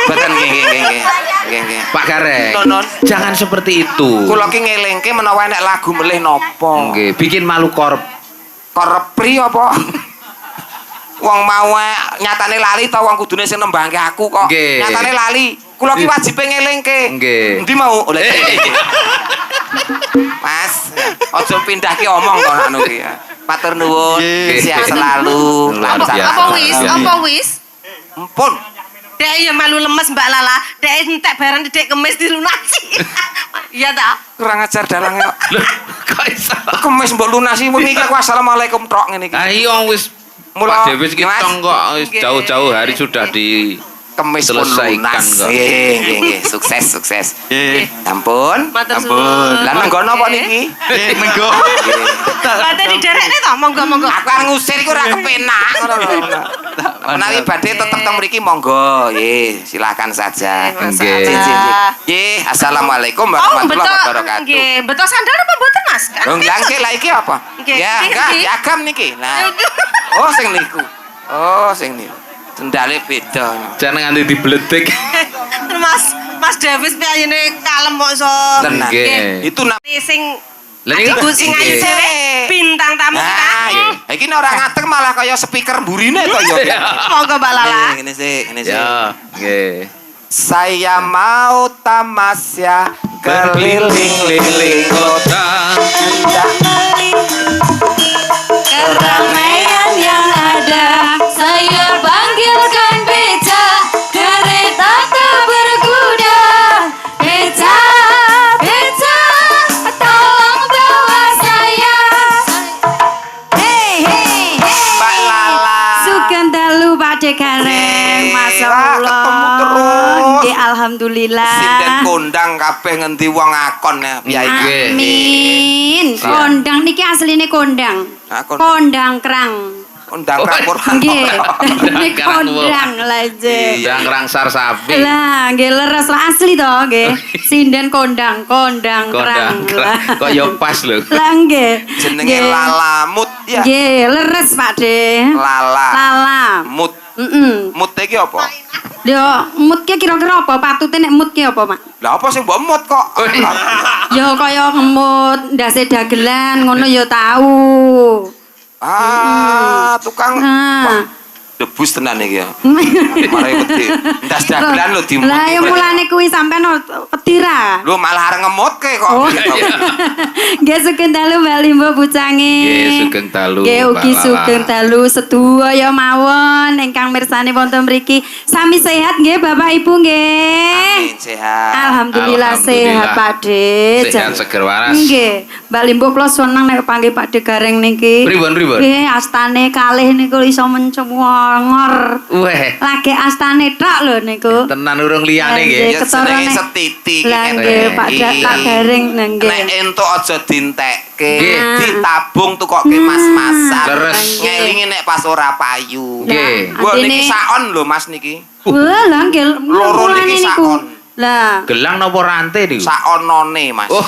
Mboten nggih nggih nggih. Nggih nggih. Pak Gareng. Non. Jangan seperti itu. Kula ki ngelingke menawa enek lagu melih napa. Nggih, bikin malu korp. Korepri apa? Wong mau nyatane lali ta wong kudune sing nembangke aku kok. Nggih. Nyatane lali. Kula ki wajib ngelingke. Nggih. Endi mau oleh. Mas, aja pindah ki omong to anu ki. Matur nuwun, Nggih. sehat selalu. Luar lancar. biasa. Apa wis? Iya. Apa wis? Ampun. Dek ya malu lemes Mbak Lala. Dek entek barang dek kemis dilunasi. Iya ta? Kurang ajar dalange kok. Loh, kok iso? Kemis mbok lunasi wingi iki aku assalamualaikum tok ngene iki. Ah iya wis Mula- Pak Dewi Mas. kitong kok wis Nggih. jauh-jauh hari sudah di Kemis pun Selesaikan lunas. kok. Nggih, nggih, nggih. Sukses, sukses. Nggih. Ampun. Matur Ampun. suwun. Lah nenggono apa niki? Nggih, menggo. Badhe diderekne to, monggo-monggo. Aku arep ngusir iku ora kepenak ngono lho. Menawi badhe tetep teng mriki monggo. Nggih, silakan saja. Nggih, Nggih. Nggih, nggih, nggih. Nggih, assalamualaikum Oh, warahmatullahi betul. wabarakatuh. Nggih, betul sandal apa mboten Mas? Dong langke lah iki apa? Nggih, Ya, nggih, enggak, nggih. piagam niki. Nah. Oh, sing niku. Oh, sing niku. Sendale beda. jangan nganti dibledek. Mas Davis piyayene kalem kok iso. Tenan. Nggih. Itu Sing Lah niku Aduh, sing ayu nggih. dhewe bintang tamu Nah, kita. iki nek ora ngadeg malah kaya speaker burine to ya. Monggo Mbak Lala. Ngene sih, ngene sih. Ya, nggih. Saya mau tamasya keliling-liling kota. Keramaian yang ada, saya panggilkan beca, kereta tak berkuda. Beca, beca, tolong bawa saya. Hei, hei, hei. Mbak Lala. Sugeng dalu Pak Dekareng, Masya Wah, Allah. ketemu terus. Nggih, alhamdulillah. Sinden kondang kabeh ngendi wong akon ya. Piye iki? Nggih. Amin. Kondang niki asline kondang. Ah, Kondang krang. Kondang kapur. Nggih, dadi Krang, Bu. kondang lah je. Yang rangsar sapi. Lah, nggih leres lah asli to, nggih. Sinden kondang, kondang krang. Kodang. Kok ya pas lho. Lah nggih. Jenenge Nggih. Lalamut ya. Nggih, leres Pak De. Lala. Lala. Mut. Mut iki apa? Yo, mut ki kira-kira apa? Patute nek mut ki apa, Mak? Lah apa sing mbok mut kok? Yo kaya ngemut ndase dagelan ngono yo tahu. Tukang. Nah. Wah, debus tenan iki ya. Mare wedi. Ndas dagelan lho di. Lah ya mulane kuwi sampean pedira. Lu malah arep ngemutke kok. Oh. Nggih sugeng dalu Mbak Limbo Bucange. Nggih, sugeng dalu, Nggih ugi Mbak Lala. sugeng dalu sedaya mawon ingkang mirsani wonten mriki. Sami sehat nggih Bapak Ibu nggih. Amin, sehat. Alhamdulillah sehat Pak De. Sehat seger waras. Nggih, Mbak Limbo kula seneng nek panggih Pak De Gareng niki. Pripun, pripun? Nggih, astane kalih niku iso mencuwok. Mongor. Weh, Lagi astane tok lho niku. tenan urung liyane nggih. Ya Ketorone. jenenge setiti Lah ngene. nggih, Pak Tak Garing nggih. Nek entuk aja dintekke, Nggih. ditabung tukoke mas-masan. Leres. Ngelingi nek pas ora payu. Nggih. Wah Adine- niki saon lho Mas niki. Wah, lah nggih. Loro mulane niki niku. sakon. Lah, Gelang napa rantai niku? Saonone Mas. Oh,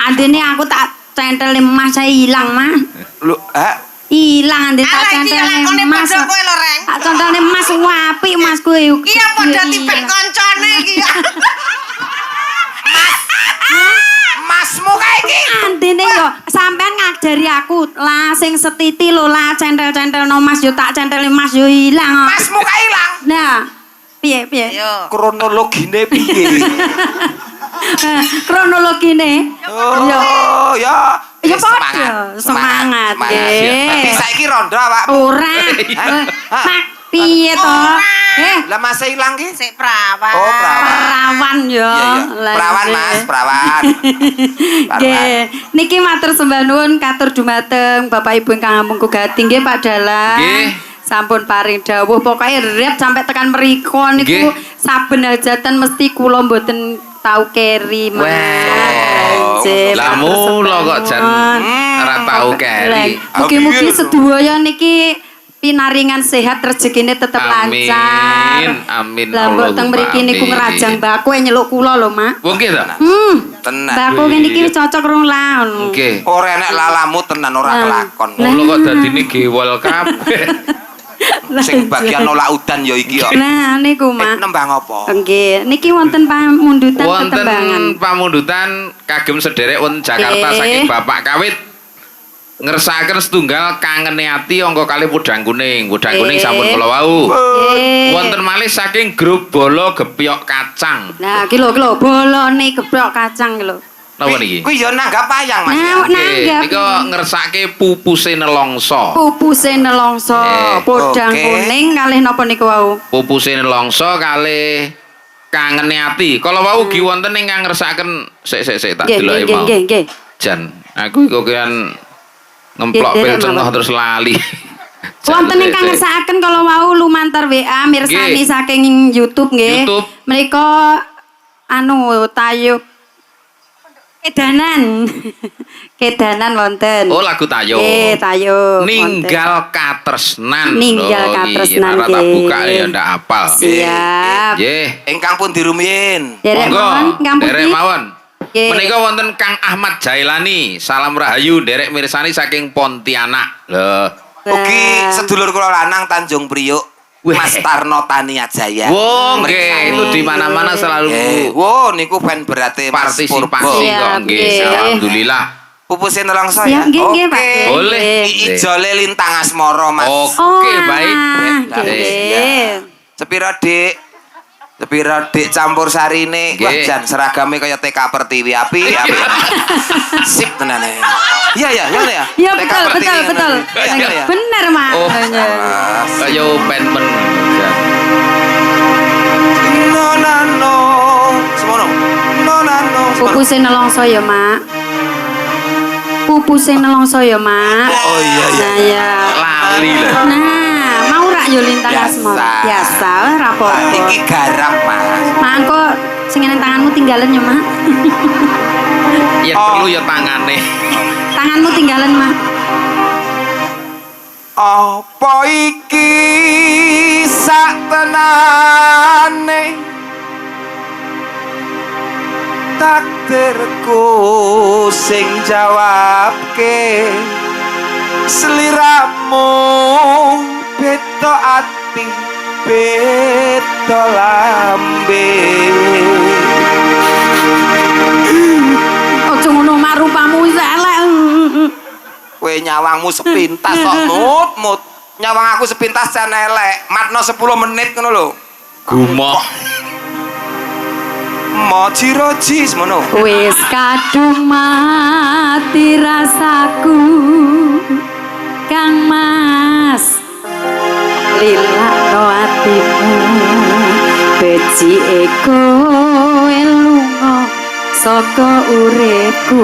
andene aku tak centel emas saya ilang, Mas. Lho, Ilang andene tak Ala iki centel lakone emas. padha kowe lho, Reng. Tak centel emas apik Mas kowe. Iya padha tipe koncone iki. Masmu kae iki. Andene yo sampean ngajari aku lah sing setiti lho lah centel-centel no Mas yo tak centel emas yo ilang. kok. Masmu kae ilang. Nah, piye? Yo. Kronologine piye? Kronologine. Yo. Oh, ya. Ya Semangat. padha, semangat nggih. Tapi saiki rondo awak. Ora. Hah? Mak piye to? Lah Mas ilang ki? Sik prawan. Oh, perawan. Perawan yo. Iya, iya. Lah, Perawan nggih. Mas, perawan. Nggih, niki matur sembah nuwun katur dumateng Bapak Ibu ingkang ampun kugati nggih Pak Dalang. Nggih. Sampun paring dawuh pokoke riat sampai tekan mriko niku Nggih. saben hajatan mesti kula mboten tau keri Mas. Nggih, lah matur mula sembah kok jan nuwun. ora tau keri. Mugi-mugi sedaya niki pinaringan sehat rezekine tetep Amin, lancar. amin, Lah mbok teng Allahumma mriki niku amin. ngerajang mbako nyeluk kula lho, Mak. Wong ki ta? Tenan. Mbako niki cocok rong laun. Nggih. Ora enek lalamu tenan ora kelakon. Mula kok dadine gewel kabeh. Sing bagian nolak udan ya iki ya. Nah niku, Mak. Nembang apa? Nggih, niki wonten pamundutan Wonten tetembangan. pamundutan kagem sederek wonten Jakarta Nggih. saking Bapak Kawit. Ngersakaken setunggal kangene ati angka kalih pudang kuning. Pudang kuning Nggih. sampun kula wau. Nggih. Wonten malih saking grup bolo gebyok kacang. Nah, iki lho bolone gebrok kacang iki lho. Napa niki? Kuwi ya nanggap wayang Mas. Nah, Nggih, nanggap. nika ngersake pupuse nelongso. Pupuse nelongso, Nggih. podang Oke. kuning kalih napa niku wau? Pupuse nelongso kalih kangene ati. Kala wau ugi wonten ingkang ngersakaken sik tak Nggih, deloki mau. nggih. Jan, aku iku kian ngemplok Nggih, pil derek tengah mawon. terus lali. Wonten Jan, ingkang sik. ngersakaken kala wau lumantar WA mirsani Nggih. saking YouTube nggih. YouTube. Menika tayo Kedanan. Kedanan wonten. Oh, lagu tayo. Nggih, tayo. Ninggal katresnan. Ninggal Oh, katresnan, iki, ora tak nggih. buka ya ndak apal. Siap. Nggih. Ingkang pun dirumiyin. Derek mawon, Kang Derek Budi. mawon. Nggih. Menika wonten Kang Ahmad Jailani. Salam rahayu derek mirsani saking Pontianak. Lho. Ugi sedulur kula lanang Tanjung Priuk. Weh. Mas Tarno Tania Jaya. Wo, nggih, itu di mana-mana selalu Wo niku fan berarti Mas partisipasi Purbo. Siap, kok nggih. nggih. Alhamdulillah. Pupuse nelongso Siap, ya. nggih, nggih, Pak. Boleh. Ijole lintang asmara Mas. Oke, baik. Nggih. Sepira Dik? Sepira Dik campur sarine. Wah, Nggih. jan seragame kaya TK Pertiwi api. Sip tenan ya. Iya ya, ya ya. Ya TK betul, Pertiwi betul, betul. Iya, iya, iya. Bener, Mak. Oh. Iya. Kaya penmen. No no no. Semono. No no no. Semono. Pupuse nelongso ya, Mak. Pupuse nelongso ya, Mak. Oh iya iya. Nah, ya. Lali lah. Nah, mau rak yo lintang Biasa. asmara. Biasa lah rapopo. Iki garap Mas. Mak engko sing nang tanganmu tinggalan ya, Mak. Yang perlu ya tangane. Tanganmu tinggalan, Mak. Apa iki sak tenane takdirku sing jawabke sliramu beda ati beda lambe Ojo ngono mak rupamu wis elek. kowe nyawangmu sepintas kok mut nyawang aku sepintas jan elek matno 10 menit ngono lho Gumoh. moji-roji semono Wis kadung mati rasaku Kang Mas lilakno atimu becike kowe lunga saka uripku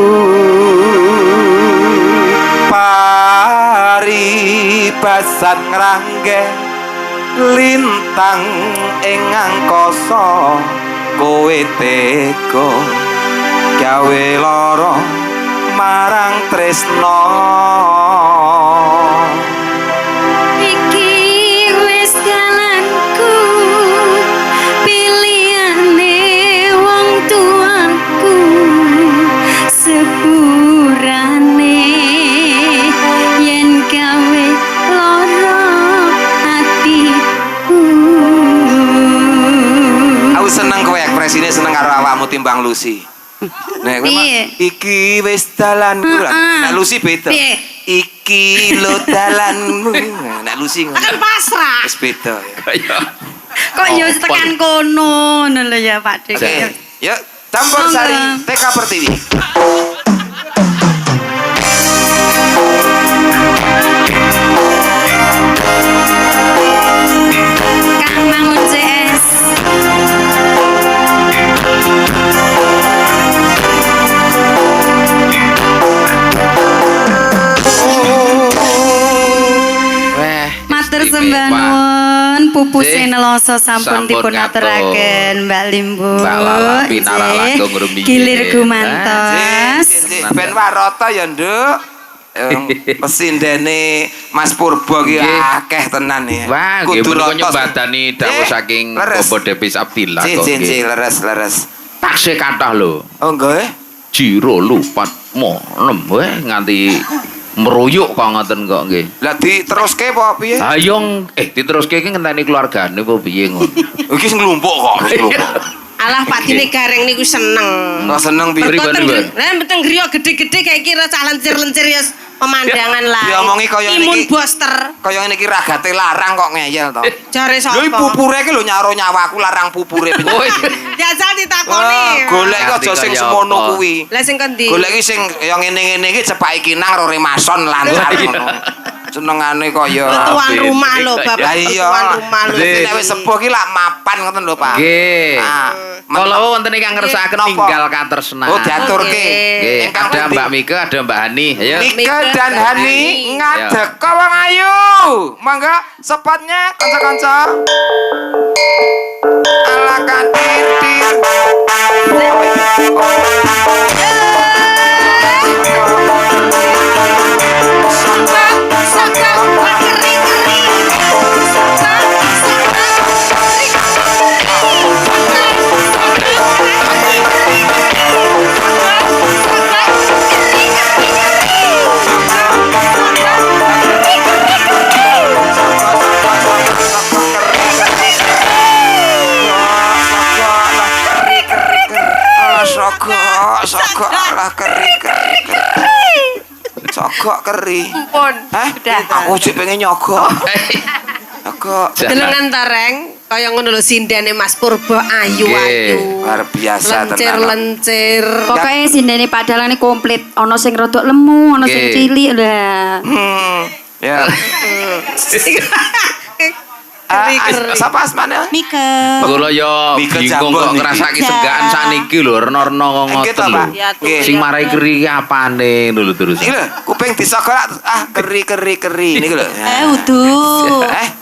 pari basat ngrangge lintang ing angkasa kowe tega gawe lara marang tresna Iki wis dalanku pilihane wong tuaku sepurane yen gawe lara atiku aku seneng kowe ekspresine seneng karo awakmu timbang Lucy. Nek kowe Piye? iki wis dalanku. Nek Lucy beda. Piye? Iki lo dalanmu. Nek Lucy ngono. Kan pasrah. Wis beda ya. Kaya kok yo tekan kono ngono lho ya Pak Dik. Oke. Yuk, campur sari TK Pertiwi. Kang Mangun CS. weh Matur istimewa. sembah nuwun pupuse Nggih. neloso sampun Sampun dipun ngatur. aturaken Mbak Limbu. Mbak Lala pinara Nggih. langkung rumiyin. Gilir gumantos. Ben warata ya, Nduk. Pesindene Mas Purba ki Nggih. akeh tenan ya. Wah, nggih menika rata. nyembadani dawuh saking leres. Bapak Depis Abdillah Cik, kok cik, nggih. leres. Taksih kathah lho. Oh, nggih. Jiro lupat mo nem weh nganti meruyuk kok ngoten kok nggih. Lah diteruske apa piye? Hayong diteruske iki ngenteni keluargane apa piye ngono. Iki sing nglumpuk kok, wis nglumpuk. Alah Pak Dine Gareng niku seneng. Kok seneng piye? Pripun, pripun? Lah mboten griya gede-gede kayak kira cah lencir-lencir ya pemandangan lah. Diomongi kaya imun niki. booster. Kaya ngene iki ragate larang kok ngeyel to. Jare Lho iki sapa? pupure iki lho nyaro nyawaku larang pupure. Oh, Jajal ditakoni. Golek iki aja sing Kaya semono apa? kuwi. Lah sing kendi? Golek iki sing kaya ngene-ngene iki cepake kinang karo remason lancar ngono. Senengane kaya Tuan rumah lho, Bapak. Lah iya. Tuan rumah lho. Nggih. Nek wis sepuh ki lak mapan ngoten lho, Pak. Nggih. Ah, Kalau wonten ingkang ngersakaken Napa? tinggal katresnan. Oh, diaturke. Nggih, Ingkang ada penting. Mbak Mika, ada Mbak Hani. Ayo. Mika dan Hani ngadeg ka wong ayu. Mangga sepatnya kanca-kanca. Ala katitir. Sogok lah keri. Sogok keri. Ampun. Hah? Udah. Aku sih pengen nyogok. Nyogok. Jenengan tareng kaya ngono lho sindene Mas Purba ayu-ayu. Luar biasa tenan. Lencir-lencir. Pokoknya sindene padahal ini komplit. Ono sing rodok lemu, ono sing Nggih. cilik lah. Ya. Sapa asmane? Mika. Kula yo Mika bingung Jambon kok niki. ngrasake segaan sakniki lho rena-rena kok Nggih to, ngoten lho. Pak? Nggih. Sing marai keri ki apane lho terus. Iki lho, kuping disogok keri niku lho. Udu.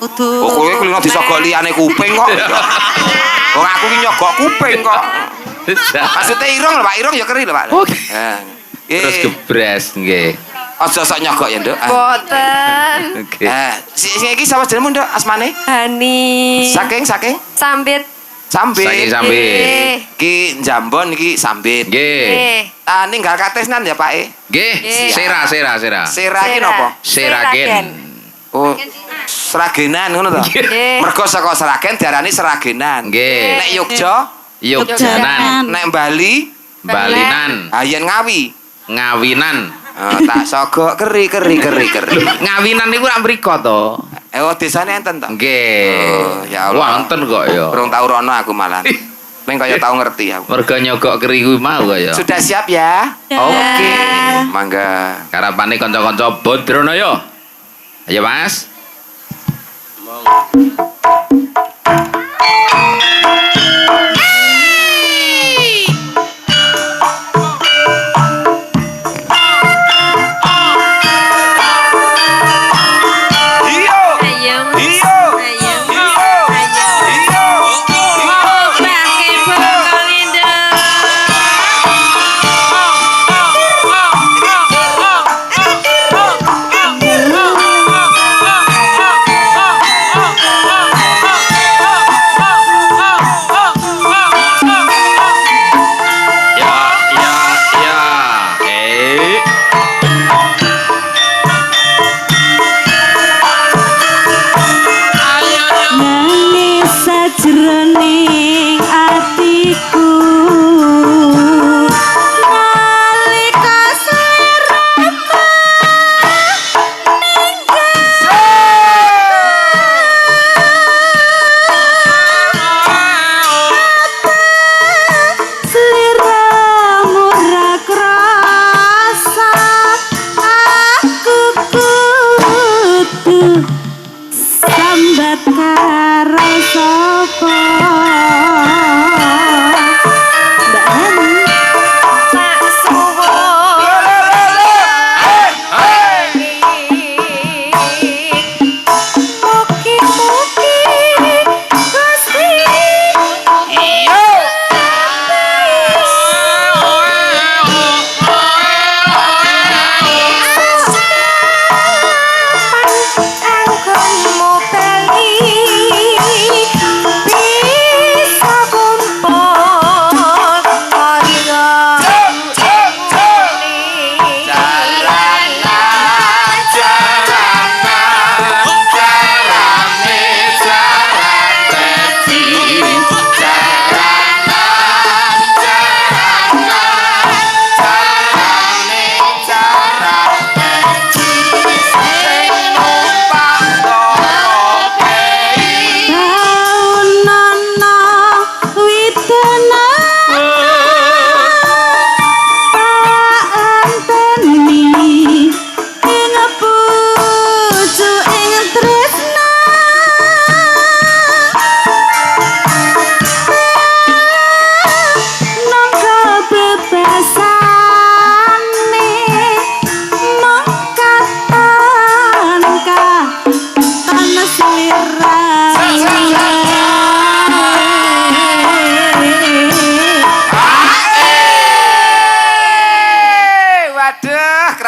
Udu. Oh, kowe kulino disogok liyane kuping kok. Wong aku ki nyogok kuping kok. Maksudnya irung lho, Pak. Irung ya keri lho, Pak. Oke. Terus Terus gebres nggih. aja sok nyogok ya, Nduk. Boten. Oke. Sing iki sapa jenengmu, Nduk? Asmane? Hani. Saking Sambit. Sambit. Saking Sambit. Iki Jambon iki Sambit. Nggih. Ninggal katesnan ya, Pak e. Nggih. Sera. Sera iki napa? Seragen. Oh, seragenan ngono to. Nggih. Mergo saka Seragen diarani seragenan. Nggih. Nek Yogya, Yogyanan. nek Bali, Balinan. Ayen Ngawi. Ngawinan. Tak sogok keri. Ngawinan niku rak mriko to. Oh, desane enten to? Nggih. Oh, ya Allah. Wonten kok ya. Urung tau rono aku malah. Ning kaya tau ngerti aku. Mergo nyogok keri kuwi mau kok ya. Sudah siap ya? Oke. Mangga. Karapane kanca-kanca Badranaya. Ayo Mas.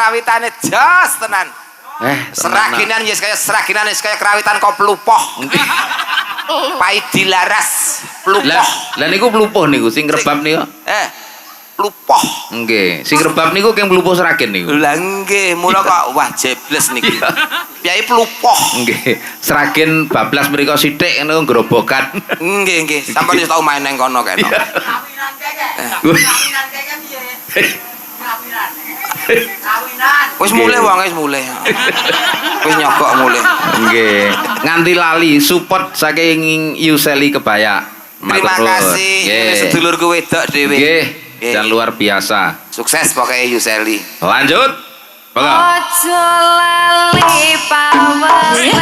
krawitane jos tenan. Seraginan yes kaya seraginan yes kaya krawitan kok pelupoh. Paidi laras pelupoh. Lah niku pelupoh niku sing rebab niku. Pelupoh. Nggih, sing rebab niku keng pelupoh seragen niku. Lah nggih, mula kok wah jebles niki. Piyai pelupoh. Nggih, seragen bablas mriko sithik ngono grobokan. Nggih, sampeyan wis tau main nang kono kene. Kawinan keke piye? Kawinan. Wis mulai wong wis mulai. Wis nyogok mulai. Nggih, nganti lali support saking Yuseli Kebaya. Terima kasih. Sedulurku wedok dhewe. Nggih, dan luar biasa. Sukses pokoknya Yuseli. Lanjut. Monggo. Ojo lali pawele.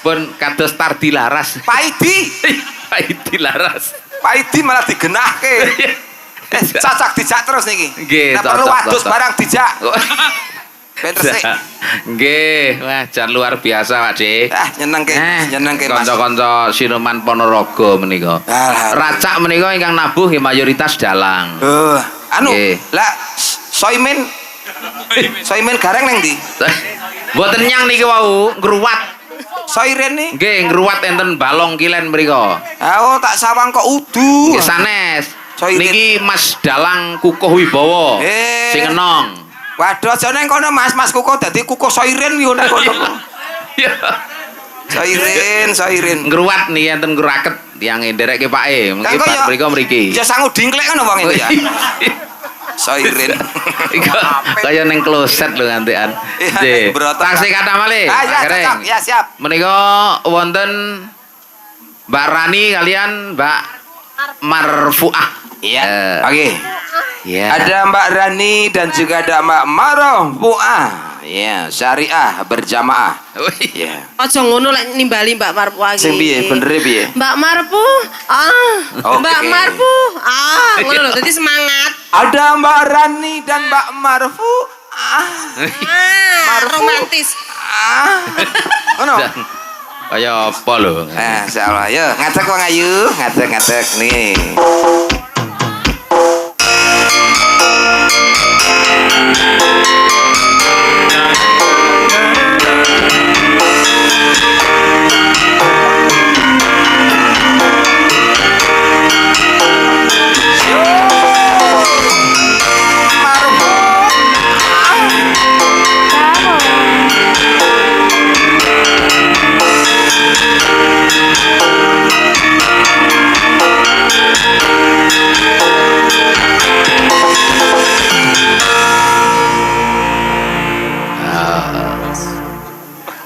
Pun kados Tardi Laras. Paidi. Paidi Laras. Paidi malah digenahke. Cacak dijak terus niki. Nggih, nek perlu wadus barang dijak. Ben resik. Nggih, wah jan luar biasa Pak Dik. Nyenengke Mas. Kanca-kanca Sinuman Ponorogo menika. Racak menika ingkang nabuh nggih mayoritas dalang. Lah Soimen gareng neng ndi? Mboten nyang niki wau, ngruwat. Soiren nih? Nggih, ngruwat enten Balong Kilen mriko. Oh, tak sawang kok udu. Nggih sanes. Niki Mas Dalang Kukuh Wibowo. Sing enong. Waduh, aja neng kono Mas Kukuh dadi Kukuh Soiren yo nang kono. Iya. Soiren. Ngruwat niki enten nguraket tiyang ndereke Pake. Mungkin Pak mriko mriki. Ya sangu dingklek ngono wong iku ya. Soiren. Kaya neng kloset lho ngantekan. Nggih. Taksih kata malih. Ya siap. Menika wonten Mbak Rani kalian Mbak Marfuah. Iya. Oke. Iya. Ada Mbak Rani dan juga ada Mbak Marfuah. Iya, syariah berjamaah. Wih. Iya. Aja ngono lek nimbali Mbak Marpu iki. Sing piye? Bener piye? Mbak Marpu. Oke. Mbak Marpu. Ngono lho dadi semangat. Ada Mbak Rani dan Mbak Marfu. Marfu. Romantis. Ngono. Kaya apa lho? Insyaallah. Yo, ngadeg Wong Ayu, ngadeg nih.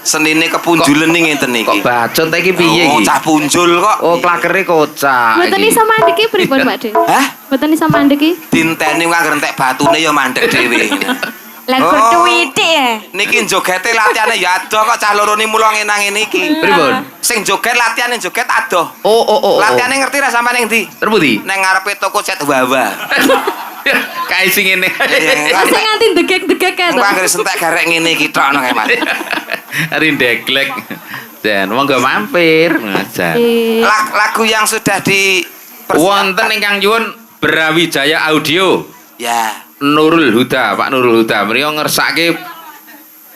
Senine kepunjulen ning ngenten Kok iki. bacot ta iki piye Oh, iki? cah punjul kok. Oh, klakere kocak. Mboten iki. iso mandek iki pripun, Pak De? Hah? Mboten iso mandek iki. Dinteni kang rentek batune ya mandek dhewe. Lah Oh. kudu widik ya. Niki jogete latihane ya adoh kok cah loro ni mulo ngenang ngene iki. Pripun? Sing joget latihane joget adoh. Oh. Latihane ngerti ra sampean ning ndi? Terpundi? Neng ngarepe toko cet wawa. Kae sing ngene. Sing nganti degek-degek kae to. Engko anggere sentek garek ngene iki tok nang Mas. Hari deglek. Dan monggo mampir ngajar. Lagu yang sudah di Wonten ingkang nyuwun Brawijaya Audio. Ya. Nurul Huda, Pak Nurul Huda mriyo ngersake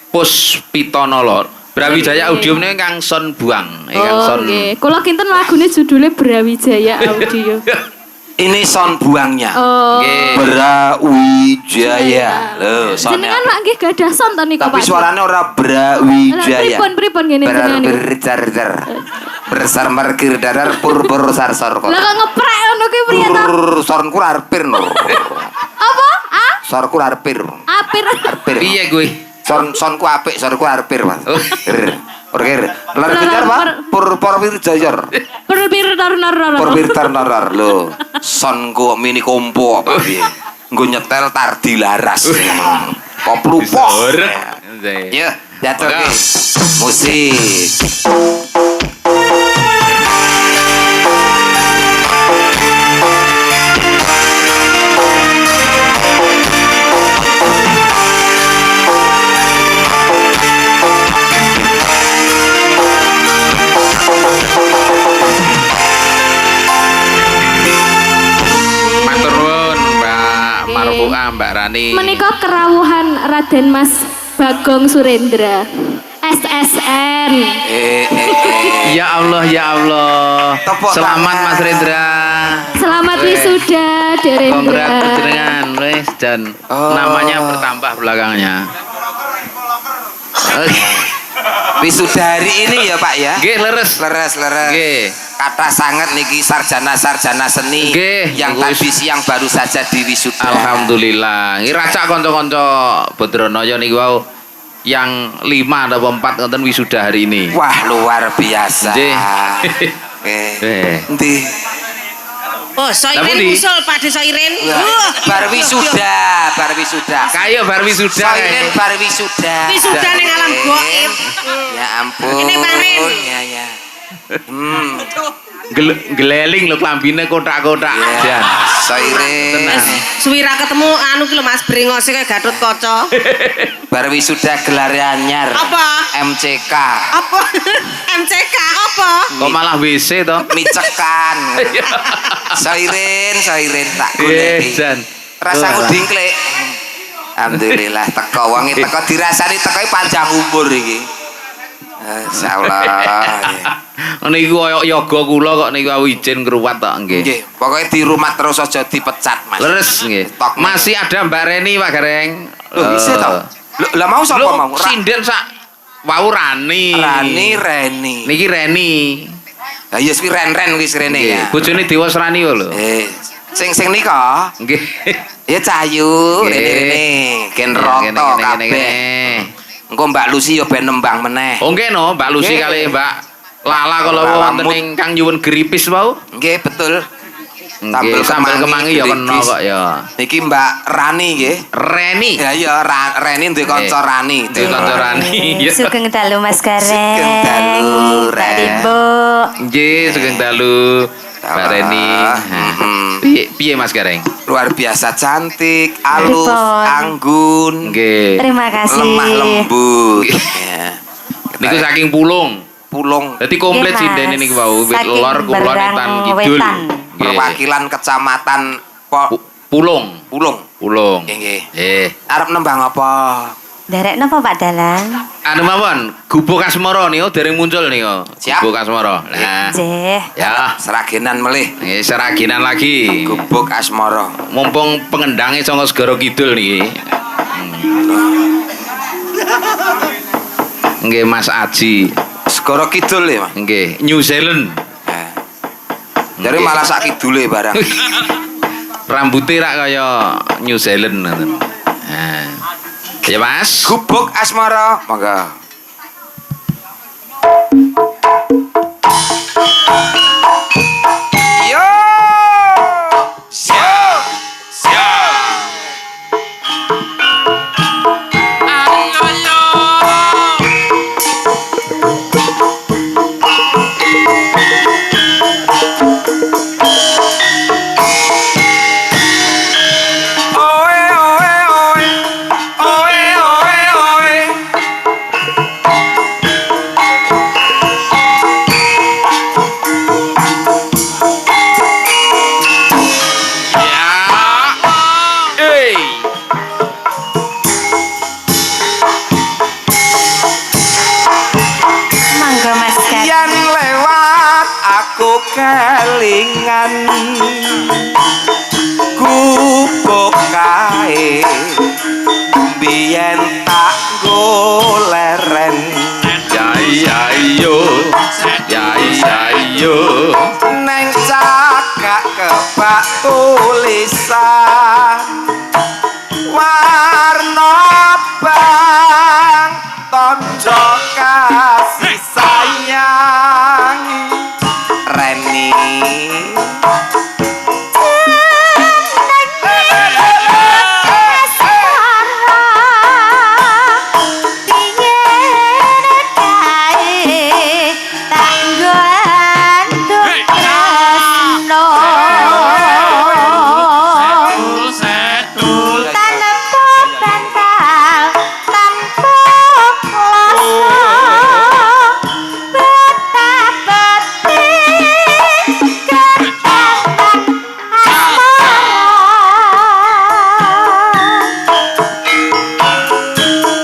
Puspitanala. Brawijaya Audio menika ingkang son buang, ingkang Oh, son. nggih. Kula kinten lagune judule Brawijaya Audio. Ini son buangnya. Oh. Nggih. Brawijaya. Lho, sonnya. Jenengan lak nggih gadah son to niku, Tapi Pak? suaranya ora Lah, Brawijaya. pripun ngene jenengan niku? Berjar-jar. Bersar markir darar pur sar-sar kok. Lah kok ngeprek ngono kuwi priye to? Sorku arpir no. Apa? Ah? Sorku arpir. Apir. Arpir. Piye kuwi? Sonku apik, sorku arpir, Mas. Oh. Orger. Lar kejar, Pak. Pur Wirjaya. Pir nar. Purwirtar narar lho. Sonku mini kompo apa piye? Nggo nyetel tar dilaras. Koplupoh. Ya, diaturke. Musik. Matur nuwun Mbak Marfuah, Mbak Rani. Menika kerawuhan Raden Mas Bagong Surendra. SSN. Ya Allah, ya Allah. Tepuk Selamat tangan. Mas Rendra. Selamat Weh. wisuda, Derendra. Kongrat panjenengan wis dan Oh. namanya bertambah belakangnya. Wisudari ini ya, Pak ya. Nggih leres. Leres. Nggih. Kata sangat niki sarjana-sarjana seni Nggih, yang wis. tadi siang baru saja diwisuda. Alhamdulillah. Iki racak kanca-kanca Badranaya niki wau yang 5 atau 4 wonten wisuda hari ini. Wah, luar biasa. Nggih. Oke. Endi? Oh, Soiren pundi? musul Pak De Soiren. Bar wisuda. Kayo bar wisuda. Soiren bar wisuda. Wisuda ning alam gaib. Ya ampun. Ini Marin. Ya. Geleling lho klambine kotak-kotak. Ya. Jan. Soiren. Tenang. Suwira ketemu anu ki lho Mas Brengose kayak Gatot Kaca. Bar wisuda gelar anyar. Apa? MCK. Apa? MCK apa? Kok malah WC to? Micekan. Soiren tak Nggih, goleki. Jan. Rasaku dingklek. Alhamdulillah teko wonge teko dirasani tekoe panjang umur iki. Insyaallah. Niku koyo yoga kula kok niku wijin ngruwat tok nggih. Nggih, pokoke di rumah terus aja dipecat, Mas. Leres nggih. Tok. Masih ada Mbak Reni Pak Gareng. Lho, bisa to? Lah mau sapa Lho, mau? sinden sak wau Rani. Reni. Niki Reni. Lah ya kuwi Ren wis rene ya. Nggih, bojone Dewas Rani lho. Sing nika Nggih. ya Cahayu Nggih. rene gen Gene, roto gene, kabeh. gene. Engko Mbak Lucy yo ben nembang meneh. Oh nggih no, Mbak Lucy Nggih. kali Mbak Lala kalau Lala wonten Mut. ingkang nyuwun gripis wau. Nggih, betul. Nggih, sambel kemangi ya kena Gledis. kok ya. Niki Mbak Rani nggih. Reni. Ya iya Reni duwe kanca Rani. Duwe kanca Rani. Ya. Sugeng dalu Mas Gareng. Sugeng dalu, Pak Ren. Limbo. Nggih, sugeng dalu. Mbak Reni. Piye Mas Gareng? Luar biasa cantik, halus, Pripun? anggun, Nggih. Terima kasih. lemah lembut. Ya. Niku saking Pulung. Pulung Dadi komplit Nggih, Mas. sindene niki wau, wit Saking lor kulon Berang etan kidul. Wetan. Nggih. perwakilan kecamatan Pulung. Pulung. Pulung. Nggih. Nggih. Arep nembang apa? Derek napa Pak Dalang? Anu mawon, Gubuk Asmara niku dereng muncul niku. Siap. Gubuk Asmara. Nah, Nggih. ya. Seragenan melih. Nggih, seraginan lagi. Gubuk Asmara. Mumpung pengendange saka segara kidul niki. Nggih Mas Aji. Segara kidul ya, Mas. Nggih, New Zealand. Dari Nggih. malah sak kidule barang. Rambutnya rak kaya New Zealand ngoten. Nah. Ya Mas. Gubuk Asmara, monggo. Yo! Siap! Siap! Oe, oe, oe. Oe, oe, oe. Ya. Hey. Mangga Mas Gareng. Yang lewat aku kelingan gubuk kae biyen tak goleren Ya yo. Ya yo. neng cagak kebak tulisan warna bang tonjo kasih sayang Reni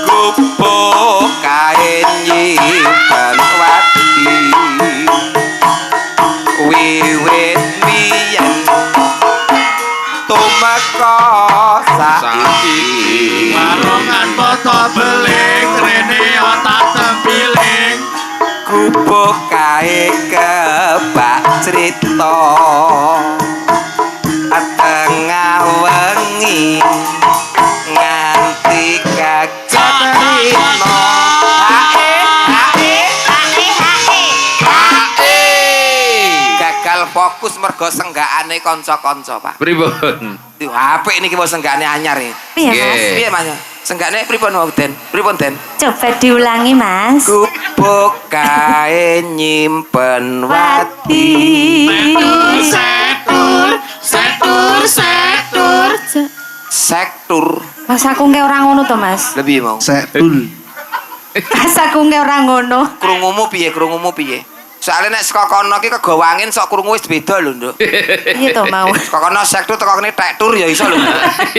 gubuk kain nyimpen wati wiwit biyen tumeka saiki Warungan foto beling rene otak tempiling. gubuk kae kebak cerita tengah wengi nganti kagetrino gagal fokus mergo senggakane kanca-kanca Pak. Pripun? Duh, apik niki wis senggakane anyar iki. Piye Mas? Nggih. Piye Mas? Senggakane pripun wau Den? Pripun Den? Coba diulangi Mas. Gubuk kae nyimpen wati. Setur. Sektur Mas aku nge ora ngono to Mas. lebih mau. Mas aku nge ora ngono. Krungumu piye? Soalnya nek saka kono ki kegawangin sok krungu wis beda lho, Nduk. Iya to mau. Saka kono sektur teko kene tektur ya iso lho.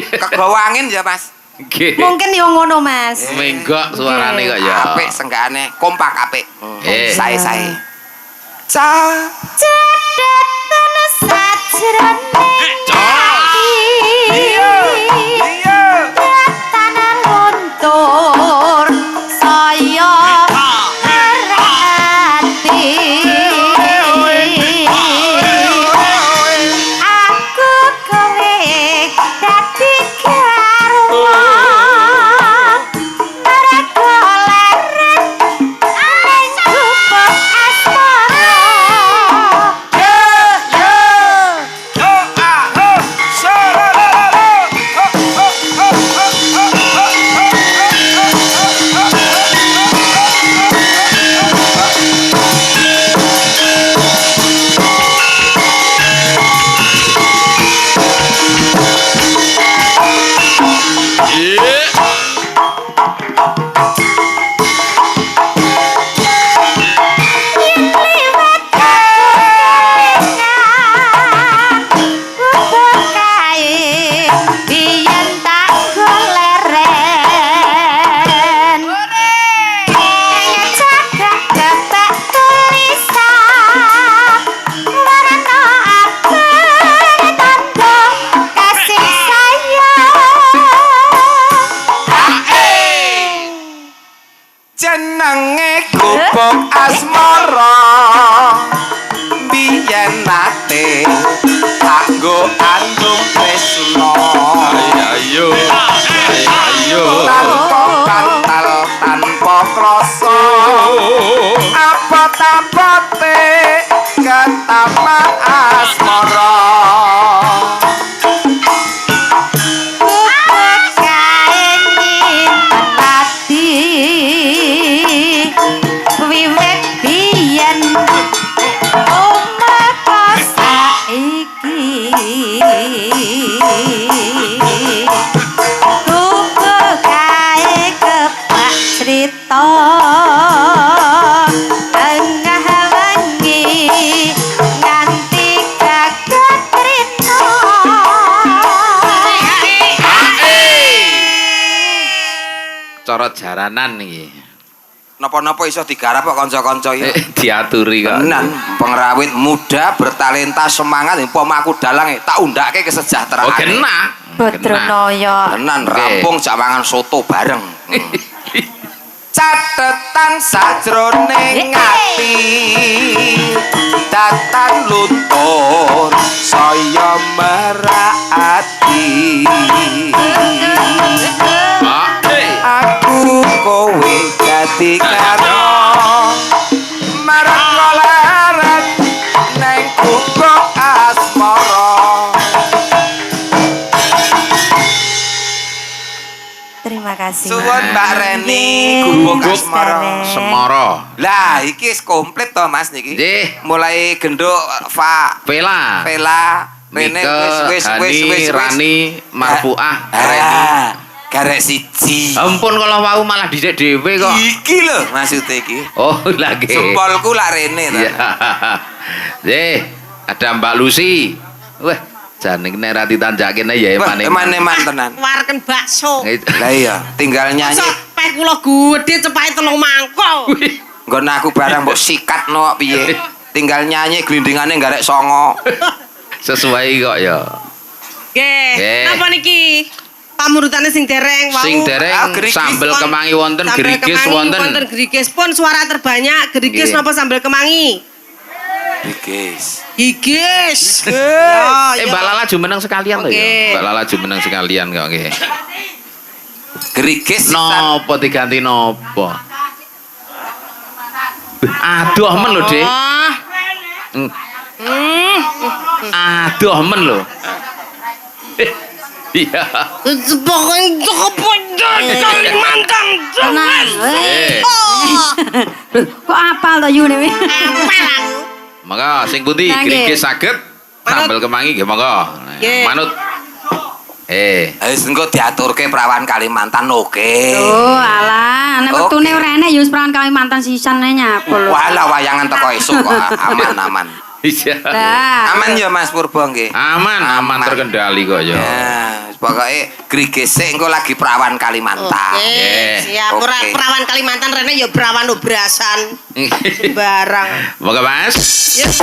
Kegawangin ya, Mas. Nggih. Mungkin yo ngono Mas. Menggok suarane kok ya. Apik senggakane, kompak apik. Eh. Sae-sae. Cedhek tulus sajroning Iya. Iya. tanah luntur saya hati aku kowe dadi garwa mergo leren ning gubuk asmara wetenge gubuk asmara biyen nate kanggo andung tresno Ayo. tanpa kantal tanpa krasa apa tapote ketama asmara Wiwit biyen omah saiki tuku kae kebak crita tengah wengi nganti gagat rino Cara jaranan iki. napa-napa iso digarap kok kanca-kanca ya Diaturi kok. tenan pengrawit muda bertalenta semangat umpama aku dalang tak undake kesejahteraan Oh kena. Badranaya tenan Oke. rampung jak mangan soto bareng catetan sajroning ati datan luntur saya merati aku kowe dadi karo marang kolaran neng gubuk asmara. Terima kasih. Suwun Mbak Reni gubuk Gubuk asmara. Semara. Lah iki wis komplit to Mas niki. Nggih. Mulai genduk Fa, Vela. Rene Mike, Hani, Rani, Marfuah, Reni. Ah, garek siji. Ampun kalau wau malah dhisik dhewe kok. Iki lho maksudnya iki. Oh, lagi. Jempolku lak Rene to. Iya. Ada Mbak Lucy. Wah, jane nek ra ditanjakne ya Eman-eman tenan. Warken bakso. Lah iya, tinggal nyanyi. Masa peh kula gede cepahe 3 mangkok. Nggon aku barang mbok sikatno kok piye. Tinggal nyanyi glindingane garek songo. Sesuai kok ya. Nggih. Nggih. Napa niki? Pamurutane sing dereng wau. Sing dereng gerigis sambel pun. kemangi wonten, Sambel gerigis kemangi wonten. Gerigis pun suara terbanyak. Gerigis Nggih. napa sambel kemangi? Guys. Gigis. Mbak Lala jumeneng sekalian lho Oke. ya. Mbak Lala jumeneng sekalian kok nggih. Gerigis Nopo diganti nopo? Aduh men lho, Dik. Aduh men lho. Iya. Pokoknya kepodan Kalimantan. Tenang. Eh. Kok apal to yune wi? Apal aku. Maka sing pundi Nah, nggih. grigis saged sambel kemangi nggih monggo. Nggih. Manut. Wis engko diaturke prawan Kalimantan oke. Oh, alah, nek Oke. wektune ora enek ya wis prawan Kalimantan sisan nyapul. Walah wayangan teko esuk kok aman-aman. Iya. Lah. Aman ya Mas Purbo nggih. Aman terkendali kok ya. Ya, pokoke grigis engko lagi prawan Kalimantan. Oke, siap. Oke. Perawan Kalimantan rene ya perawan obrasan. Barang. Moga Mas. Yes.